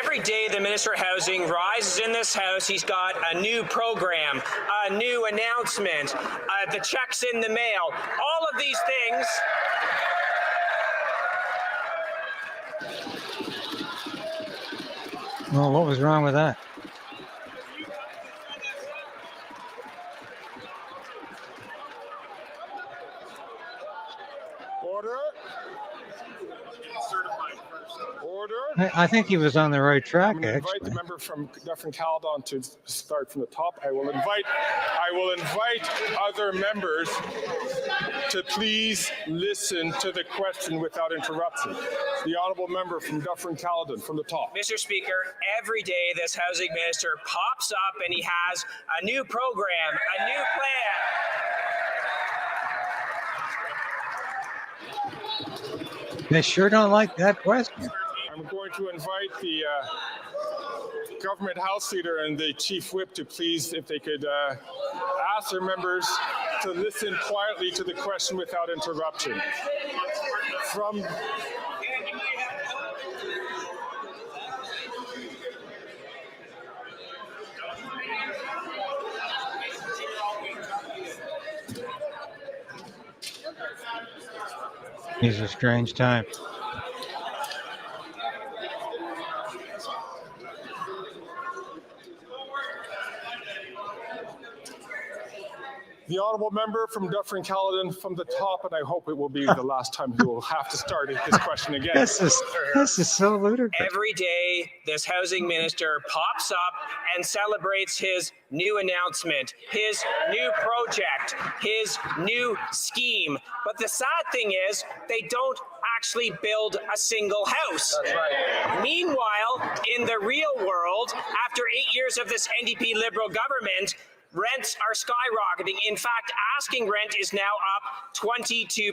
Every day the Minister of Housing rises in this House, he's got a new program, a new announcement, the checks in the mail, all of these things. Well, what was wrong with that? Order. I think he was on the right track, I'm going to invite actually. the member from Dufferin-Caledon to start from the top. I will invite other members to please listen to the question without interruption. The honourable member from Dufferin-Caledon from the top. Mr. Speaker, every day this housing minister pops up and he has a new program, a new plan. They sure don't like that question. I'm going to invite the government House Leader and the Chief Whip to please, if they could ask their members to listen quietly to the question without interruption. These are strange times. The honourable member from Dufferin-Caledon from the top, and I hope it will be the last time he will have to start his question again. This is so ludicrous. Every day, this housing minister pops up and celebrates his new announcement, his new project, his new scheme. But the sad thing is, they don't actually build a single house. That's right. Meanwhile, in the real world, after 8 years of this NDP Liberal government, rents are skyrocketing. In fact, asking rent is now up 22%.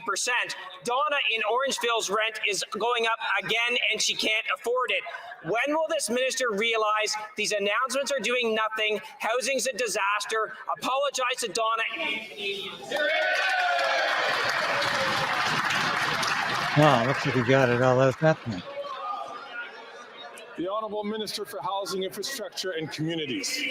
Donna in Orangeville's rent is going up again, and she can't afford it. When will this minister realize these announcements are doing nothing? Housing's a disaster. Apologize to Donna. Oh, looks like he got it all out that time. The Honourable Minister for Housing, Infrastructure and Communities.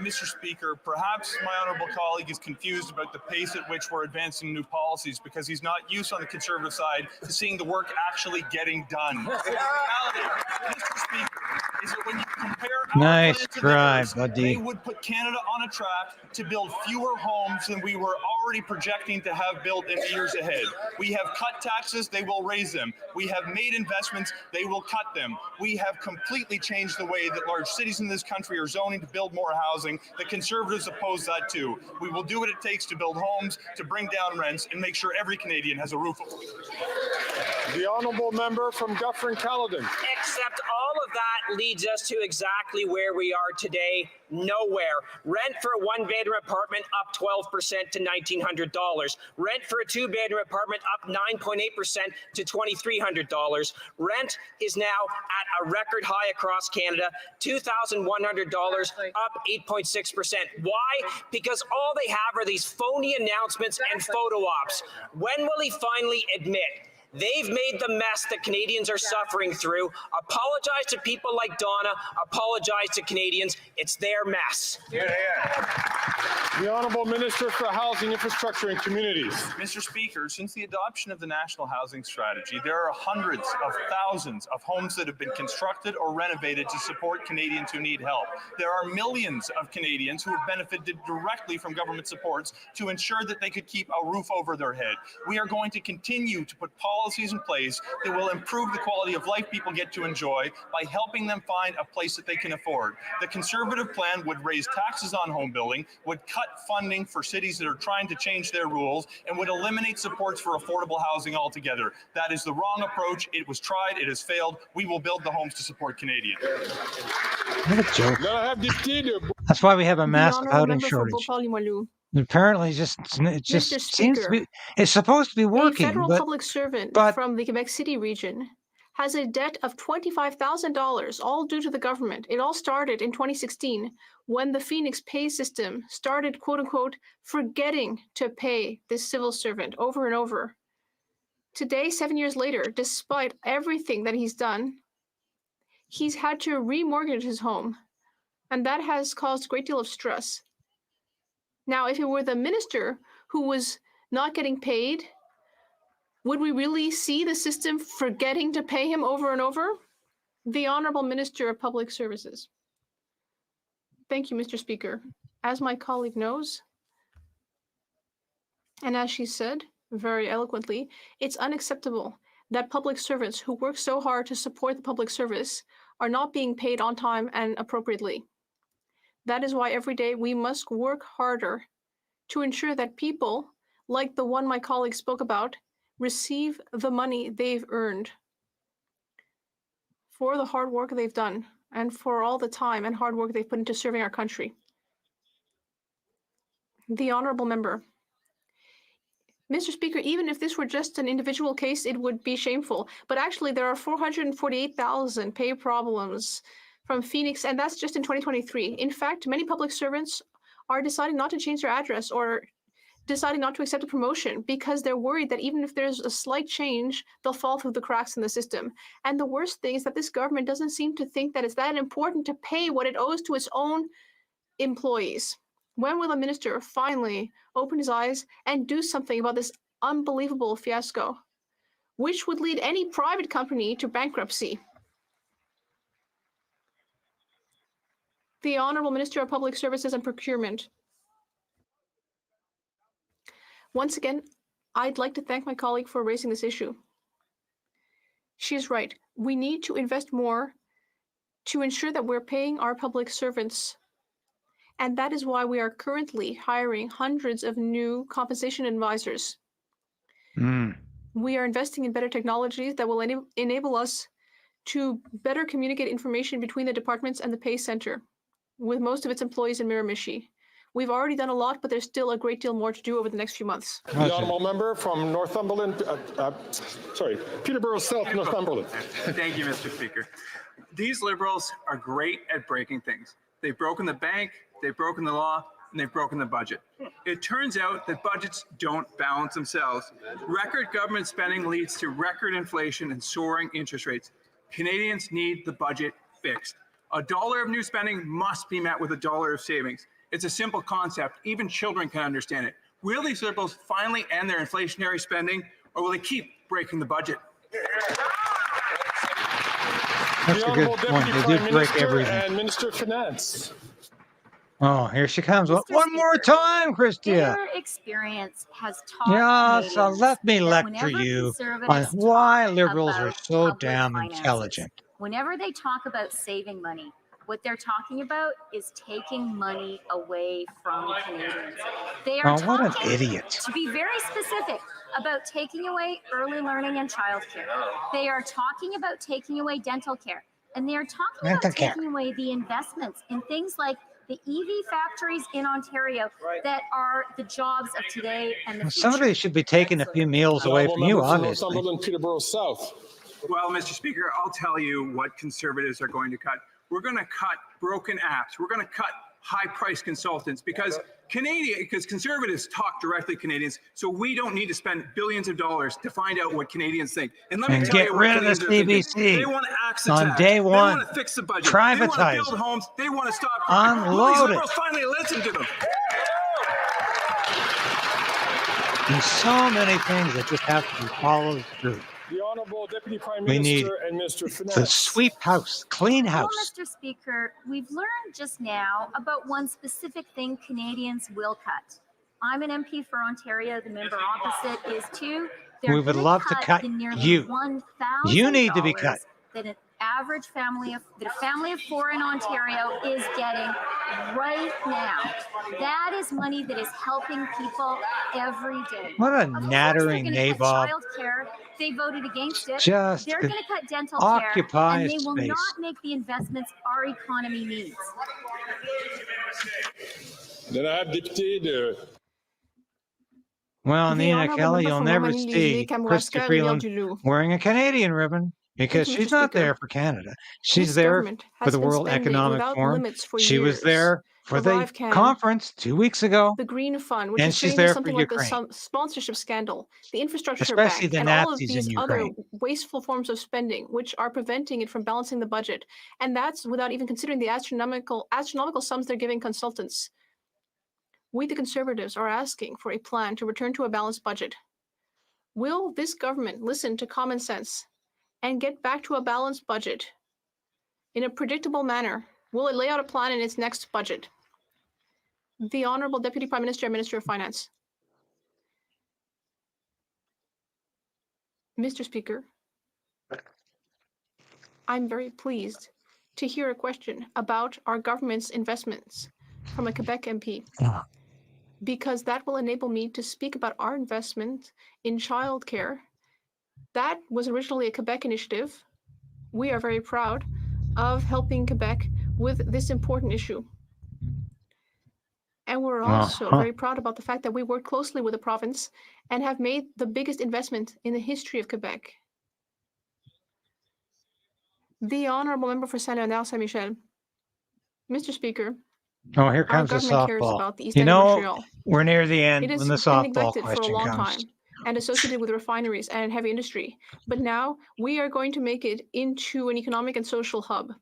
Mr. Speaker, perhaps my honourable colleague is confused about the pace at which we're advancing new policies because he's not used on the Conservative side to seeing the work actually getting done. The reality, Mr. Speaker, is that when you compare Nice try, theirs, buddy. they would put Canada on a track to build fewer homes than we were already projecting to have built in the years ahead. We have cut taxes, they will raise them. We have made investments, they will cut them. We have completely changed the way that large cities in this country are zoning to build more housing. The Conservatives oppose that too. We will do what it takes to build homes, to bring down rents, and make sure every Canadian has a roof over their head. The honourable member from Dufferin-Caledon. Except all of that leads us to exactly where we are today, nowhere. Rent for a one-bedroom apartment up 12% to $1,900. Rent for a two-bedroom apartment up 9.8% to $2,300. Rent is now at a record high across Canada, $2,100, up 8.6%. Why? Because all they have are these phony announcements and photo ops. When will he finally admit they've made the mess that Canadians are suffering through? Apologize to people like Donna. Apologize to Canadians. It's their mess. The Honourable Minister for Housing, Infrastructure and Communities. Mr. Speaker, since the adoption of the National Housing Strategy, there are hundreds of thousands of homes that have been constructed or renovated to support Canadians who need help. There are millions of Canadians who have benefited directly from government supports to ensure that they could keep a roof over their head. We are going to continue to put policies in place that will improve the quality of life people get to enjoy by helping them find a place that they can afford. The Conservative plan would raise taxes on home building, would cut funding for cities that are trying to change their rules, and would eliminate supports for affordable housing altogether. That is the wrong approach. It was tried. It has failed. We will build the homes to support Canadians. What a joke. That's why we have a massive housing shortage. Apparently, it just seems to be. It's supposed to be working. A federal but, public servant but, from the Quebec City region has a debt of $25,000, all due to the government. It all started in 2016 when the Phoenix pay system started, quote unquote, forgetting to pay this civil servant over and over. Today, 7 years later, despite everything that he's done, he's had to remortgage his home, and that has caused a great deal of stress. Now, if it were the minister who was not getting paid, would we really see the system forgetting to pay him over and over? The Honourable Minister of Public Services. Thank you, Mr. Speaker. As my colleague knows, and as she said, very eloquently, it's unacceptable that public servants who work so hard to support the public service are not being paid on time and appropriately. That is why every day we must work harder to ensure that people, like the one my colleague spoke about, receive the money they've earned for the hard work they've done and for all the time and hard work they've put into serving our country. The honourable member. Mr. Speaker, even if this were just an individual case, it would be shameful. But actually, there are 448,000 pay problems from Phoenix, and that's just in 2023. In fact, many public servants are deciding not to change their address or deciding not to accept a promotion because they're worried that even if there's a slight change, they'll fall through the cracks in the system. And the worst thing is that this government doesn't seem to think that it's that important to pay what it owes to its own employees. When will the minister finally open his eyes and do something about this unbelievable fiasco, which would lead any private company to bankruptcy? The Honourable Minister of Public Services and Procurement. Once again, I'd like to thank my colleague for raising this issue. She is right. We need to invest more to ensure that we're paying our public servants. And that is why we are currently hiring hundreds of new compensation advisors. We are investing in better technologies that will enable us to better communicate information between the departments and the pay center, with most of its employees in Miramichi. We've already done a lot, but there's still a great deal more to do over the next few months. The honourable member from Northumberland, Peterborough South, Northumberland. Thank you, Mr. Speaker. These Liberals are great at breaking things. They've broken the bank, they've broken the law, and they've broken the budget. It turns out that budgets don't balance themselves. Record government spending leads to record inflation and soaring interest rates. Canadians need the budget fixed. $1 of new spending must be met with $1 of savings. It's a simple concept. Even children can understand it. Will these Liberals finally end their inflationary spending, or will they keep breaking the budget? That's a good point. They do break everything. And Minister of Finance. Oh, here she comes. One more time, Christia. Their experience has taught Yeah, so Canadians let me that lecture whenever you on conservatives why talk liberals are about so public damn finances, intelligent. whenever they talk about saving money, what they're talking about is taking money away from Canadians. They are Oh, what an talking, idiot. to be very specific, about taking away early learning and childcare. They are talking about taking away dental care. And they are talking Dental about care. taking away the investments in things like the EV factories in Ontario that are the jobs of today and the Well, future. somebody should be taking a few meals The away honourable from you, member from obviously. Northumberland, Peterborough South. Well, Mr. Speaker, I'll tell you what Conservatives are going to cut. We're going to cut broken apps. We're going to cut high-priced consultants because Conservatives talk directly to Canadians, so we don't need to spend billions of dollars to find out what Canadians think. And let me And tell get you what rid of the Canadians are thinking. CBC. They want to axe the On tax. day They one. want to fix the budget. Privatize They want to build it. homes. They want to stop crime. Will these Unload it. Liberals finally listen to them? There's so many things that just have to be followed through. The Honourable Deputy Prime We need Minister and Minister of Finance. to sweep house, clean house. Well, Mr. Speaker, we've learned just now about one specific thing Canadians will cut. I'm an MP for Ontario. The member opposite is too. They're We would gonna love to cut the nearly you. $1,000 You need to be cut. That an average family of four in Ontario is getting right now. That is money that is helping people every day. What a Of course nattering they're gonna nabob. cut childcare. They voted against it. Just They're going to cut dental occupy care, and they will space. not make the investments our economy needs. Then I have Deputy de Well, The Nina Honourable Kelly, Member you'll from never Romani see Kamouraska, Krista Freeland Rivière-du-Loup. wearing a Canadian ribbon because Mr. she's not Speaker, there for Canada. She's this there government for has the been World spending Economic without Forum. limits for She was years. there for the ArriveCan, conference 2 weeks ago, the Green Fund, which and is she's turning there into for something like a Ukraine. sponsorship scandal, the infrastructure Especially bank, the and all of Nazis these in other Ukraine. wasteful forms of spending, which are preventing it from balancing the budget. And that's without even considering the astronomical sums they're giving consultants. We, the Conservatives, are asking for a plan to return to a balanced budget. Will this government listen to common sense and get back to a balanced budget in a predictable manner? Will it lay out a plan in its next budget? The Honourable Deputy Prime Minister and Minister of Finance. Mr. Speaker, I'm very pleased to hear a question about our government's investments from a Quebec MP, because that will enable me to speak about our investment in childcare. That was originally a Quebec initiative. We are very proud of helping Quebec with this important issue. And we're also very proud about the fact that we work closely with the province and have made the biggest investment in the history of Quebec. The Honourable Member for Saint-Léonard-Saint-Michel. Mr. Speaker, Oh, here our comes the government cares softball. about the East You End of know, Montreal. we're near the end It has when the been softball neglected for a question long comes. time and associated with refineries and heavy industry. But now we are going to make it into an economic and social hub.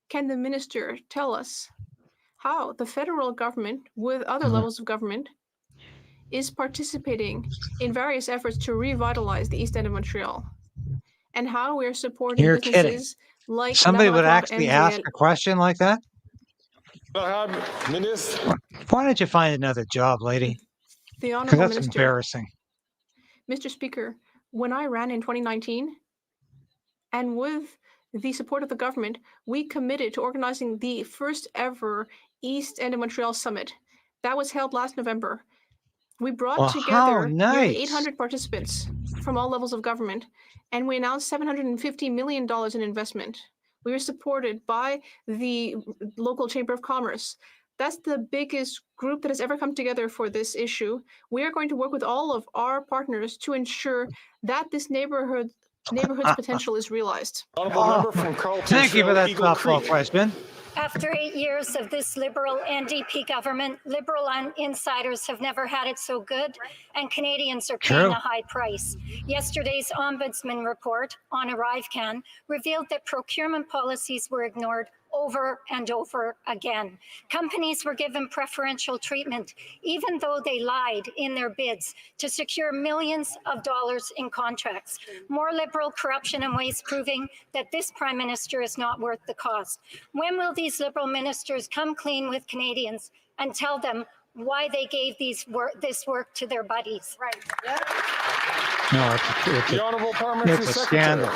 Can the minister tell us how the federal government, with other levels of government, is participating in various efforts to revitalize the East End of Montreal, and how we're supporting You're businesses kidding. like Somebody would Laboratoire actually ask MZL. a question like that? Why don't you find another job, lady? The 'Cause Honourable that's Minister. embarrassing. Mr. Speaker, when I ran in 2019, and with the support of the government, we committed to organizing the first ever East End of Montreal Summit. That was held last November. We brought Well, how together nearly nice. 800 participants from all levels of government, and we announced $750 million in investment. We were supported by the local Chamber of Commerce. That's the biggest group that has ever come together for this issue. We are going to work with all of our partners to ensure that this neighborhood's potential is realized. Honourable member from Carleton. Thank you for that Eagle softball Creek. question. After 8 years of this Liberal NDP government, Liberal insiders have never had it so good, and Canadians are paying True. a high price. Yesterday's Ombudsman report on ArriveCan revealed that procurement policies were ignored over and over again. Companies were given preferential treatment, even though they lied in their bids to secure millions of dollars in contracts. More Liberal corruption and waste proving that this Prime Minister is not worth the cost. When will these Liberal ministers come clean with Canadians and tell them why they gave this work to their buddies? Right. No, it's a scandal.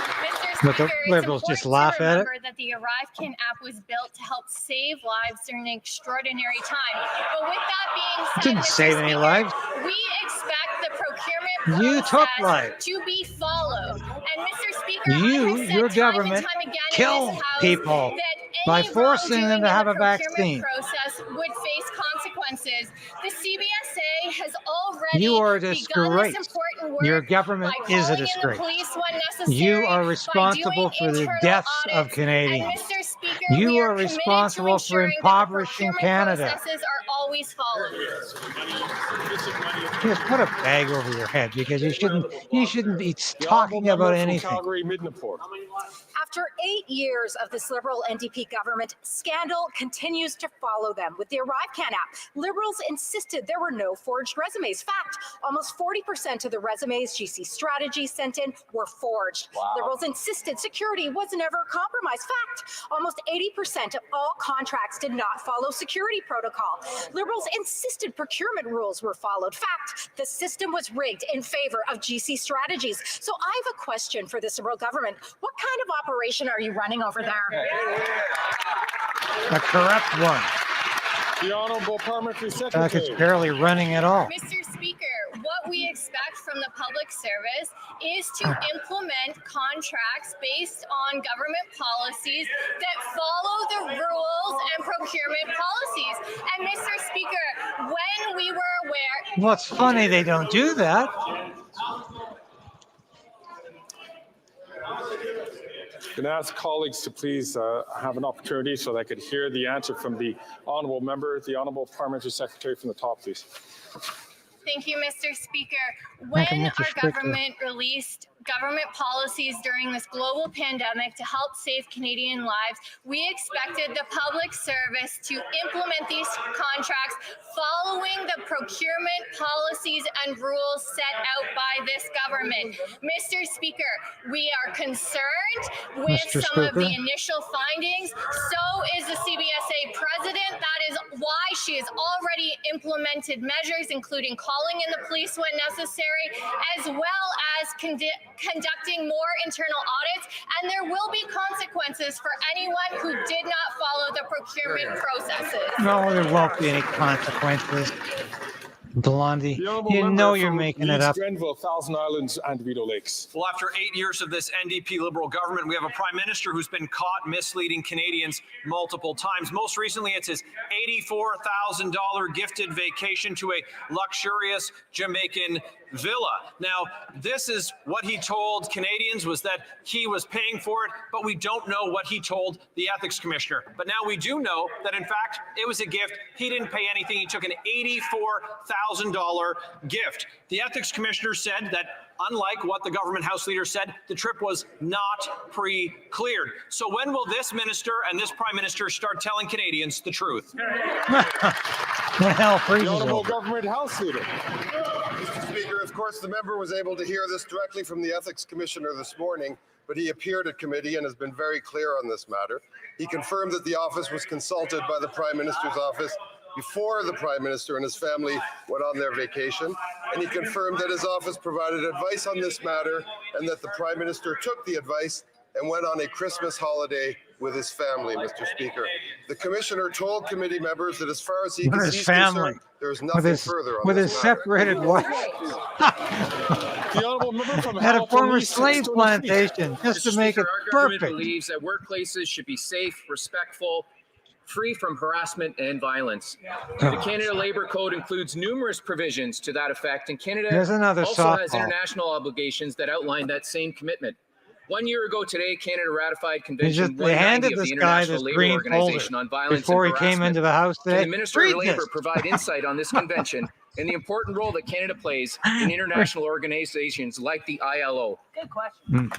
But the Liberals just laugh at it. Remember that the ArriveCan app was built to help save lives during an extraordinary time. But with that being said, Didn't save any lives. we expect the procurement You took process lives. to be followed. And Mr. Speaker, I have said Your time government and time again in killed this House people that by any forcing them wrongdoing to in have the a vaccine. process would face consequences. The CBSA has already You are a begun disgrace. this important work. Your government by is a calling in the disgrace. police when necessary, You are by responsible doing for the internal deaths of audits, Canadians. and Mr. Speaker, You we are committed to responsible for ensuring that impoverishing procurement Canada. processes are always followed. Just put a bag over your head because you shouldn't be talking about anything. Calgary Midnaport. After 8 years of this Liberal NDP government, scandal continues to follow them. With the ArriveCan app, Liberals insisted there were no forged resumes. Fact, almost 40% of the resumes GC Strategy sent in were forged. Wow. Liberals insisted security was never compromised. Fact, almost 80% of all contracts did not follow security protocol. Liberals insisted procurement rules were followed. Fact, the system was rigged in favor of GC Strategies. So I have a question for this Liberal government. What kind of operation are you running over there? A corrupt one. The Honourable Parliamentary Like Secretary. it's barely running at all. Mr. Speaker, what we expect from the public service is to implement contracts based on government policies that follow the rules and procurement policies. And Mr. Speaker, when we were aware... Well, it's funny they don't do that. I'm going to ask colleagues to please have an opportunity so that I could hear the answer from the Honourable Member, the Honourable Parliamentary Secretary from the top, please. Thank you, Mr. Speaker. When our government released government policies during this global pandemic to help save Canadian lives, we expected the public service to implement these contracts following the procurement policies and rules set out by this government. Mr. Speaker, we are concerned with some of the initial findings. So is the CBSA president. That is why she has already implemented measures, including calling in the police when necessary, as well as conducting more internal audits, and there will be consequences for anyone who did not follow the procurement processes. No, there won't be any consequences. Blondie, you know you're making it up. Grenville, Thousand Islands, and Vito Lakes. Well, after 8 years of this NDP Liberal government, we have a Prime Minister who's been caught misleading Canadians multiple times. Most recently, it's his $84,000 gifted vacation to a luxurious Jamaican villa. Now, this is what he told Canadians, was that he was paying for it, but we don't know what he told the ethics commissioner. But now we do know that, in fact, it was a gift. He didn't pay anything. He took an $84,000 gift. The ethics commissioner said that, unlike what the government House leader said, the trip was not pre-cleared. So when will this minister and this Prime Minister start telling Canadians the truth? The hell freezes The Honourable over. Government House Leader. Mr. Speaker, of course, the member was able to hear this directly from the Ethics Commissioner this morning, but he appeared at committee and has been very clear on this matter. He confirmed that the office was consulted by the Prime Minister's office before the Prime Minister and his family went on their vacation, and he confirmed that his office provided advice on this matter and that the Prime Minister took the advice and went on a Christmas holiday with his family, Mr. Speaker. The Commissioner told committee members that as far as he With is his family. concerned, there is nothing further on with this his matter. separated wife. The Honourable Member from Had a Hamilton former East, slave Stony plantation just to make it Our government perfect. believes that workplaces should be safe, respectful, free from harassment and violence. The Canada Labour Code includes numerous provisions to that effect, and Canada There's another also has softball. international obligations that outline that same commitment. 1 year ago today, Canada ratified Convention They handed 190 of this the guy International this Labour green Organization folder on Violence before and he came Harassment. into the house Can today. the Minister Read of Labour this. provide insight on this convention and the important role that Canada plays in international organizations like the ILO? Good question.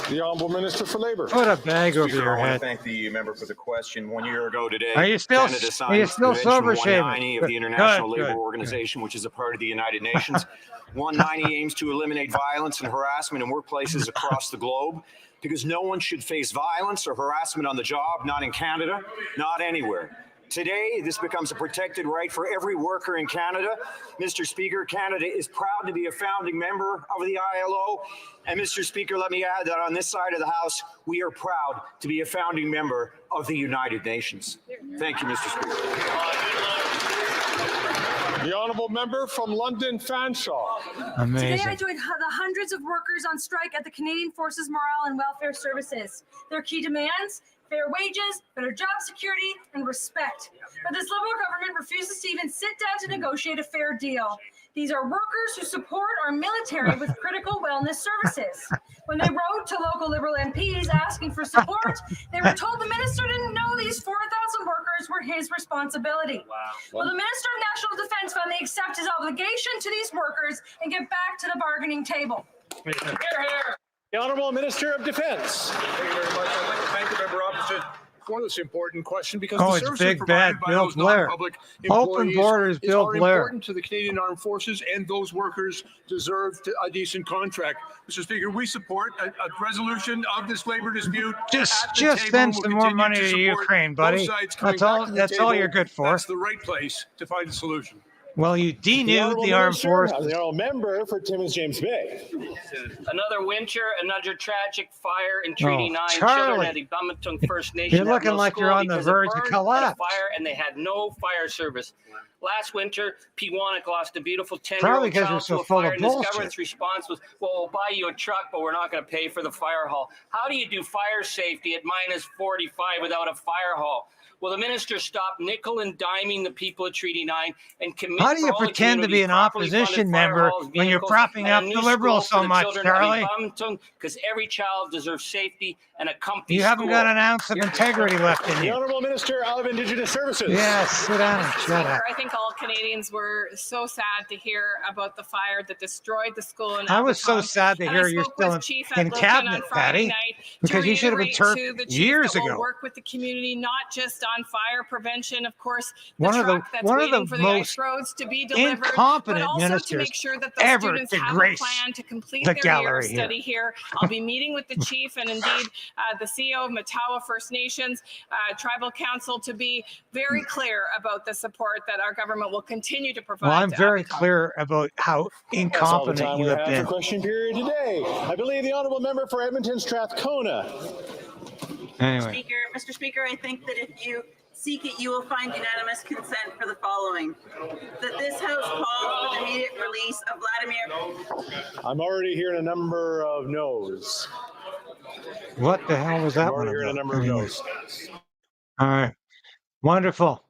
The Honourable Minister for Labour. Put a bag over Speaker, your I want head. to thank the member for the question. 1 year ago today, Are you still- Canada are signed you still Convention sober shaving? 190 of Good, the International good. Labour Organization, which is a part of the United Nations. 190 aims to eliminate violence and harassment in workplaces across the globe, because no one should face violence or harassment on the job, not in Canada, not anywhere. Today, this becomes a protected right for every worker in Canada. Mr. Speaker, Canada is proud to be a founding member of the ILO. And Mr. Speaker, let me add that on this side of the House, we are proud to be a founding member of the United Nations. Thank you, Mr. Speaker. The Honourable Member from London Fanshawe. Amazing. Today I joined the hundreds of workers on strike at the Canadian Forces Morale and Welfare Services. Their key demands: fair wages, better job security, and respect. But this Liberal government refuses to even sit down to negotiate a fair deal. These are workers who support our military with critical wellness services. When they wrote to local Liberal MPs asking for support, they were told the minister didn't know these 4,000 workers were his responsibility. Wow. Will the Minister of National Defence finally accept his obligation to these workers and get back to the bargaining table? Hear, hear. The Honourable Minister of Defence. Thank you very much. I'd like to thank the member opposite for this important question, because Oh, the it's services big provided bad by Bill those Blair. non-public Open employees borders, Bill are Blair. important to the Canadian Armed Forces, and those workers deserve a decent contract. Mr. Speaker, we support a resolution of this labour dispute. Just at the table. send We'll some more continue money to to support Ukraine, both buddy. sides coming That's all. back to the That's all table. you're good for. That's the right place to find a solution. Well, you denuded the armed Minister, forces. The Honourable Member for Timmins James Bay. Another winter, another tragic fire in Treaty 9. Charlie. Children at the Bummatung First Nation You're had looking no like school you're on the because it verge of burned at a collapse. fire, and they had no fire service. Last winter, Peawanuck lost a beautiful 10-year-old Probably 'cause child you're so to a full fire, of and this bullshit. government's response was, well, we'll buy you a truck, but we're not going to pay for the fire hall. How do you do fire safety at minus 45 without a fire hall? Will the minister stop nickel and diming the people at Treaty 9 and commit How do you for all the pretend to be an communities properly opposition funded fire member halls, when you're vehicles, propping and a up new the Liberals school so for the much, children Charlie? of Bummatung? Because every child deserves safety and a comfy You haven't school. got an ounce of integrity left in The you. Honourable Minister of Indigenous Services. Yes, sit down and shut up. I think all Canadians were so sad to hear about the fire that destroyed the school in I was so Alberton. sad to And hear I you're spoke still with Chief in Edlifton cabinet, on Friday Patty, night because to you should have been reiterate to turfed the chief years that we'll ago. work with the community, not just on fire prevention, of course, One of the that's one of waiting the for the most ice roads to be delivered, incompetent but also to ministers make sure that the ever students to have a grace plan to complete the their year of gallery here. study here. I'll be meeting with the chief and indeed the CEO of Ottawa First Nations Tribal Council to be very clear about the support that our government will continue to provide. Well, I'm to very advertise. clear about how That's all the incompetent time you we have have been. for question period today. I believe the honourable member for Edmonton Strathcona. Anyway. Mr. Speaker, I think that if you seek it, you will find unanimous consent for the following. That this House calls for the immediate release of Vladimir. I'm already hearing a number of no's. What the hell was that I'm one already hearing a about? number of Anyway. no's. All right. Wonderful.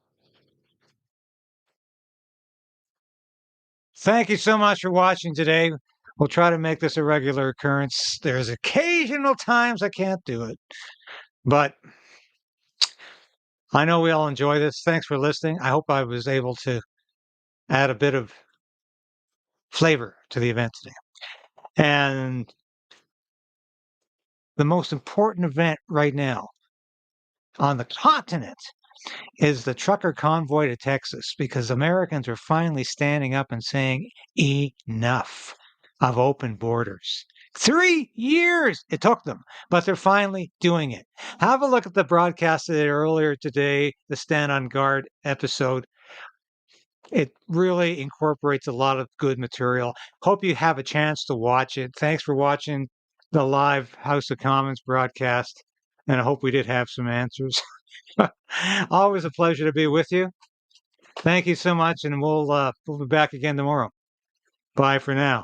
Thank you so much for watching today. We'll try to make this a regular occurrence. There's occasional times I can't do it, but I know we all enjoy this. Thanks for listening. I hope I was able to add a bit of flavor to the event today. And the most important event right now on the continent is the trucker convoy to Texas, because Americans are finally standing up and saying enough of open borders. 3 years it took them, but they're finally doing it. Have a look at the broadcast that I did earlier today, the Stand on Guard episode. It really incorporates a lot of good material. Hope you have a chance to watch it. Thanks for watching the live House of Commons broadcast, and I hope we did have some answers. Always a pleasure to be with you. Thank you so much, and we'll be back again tomorrow. Bye for now.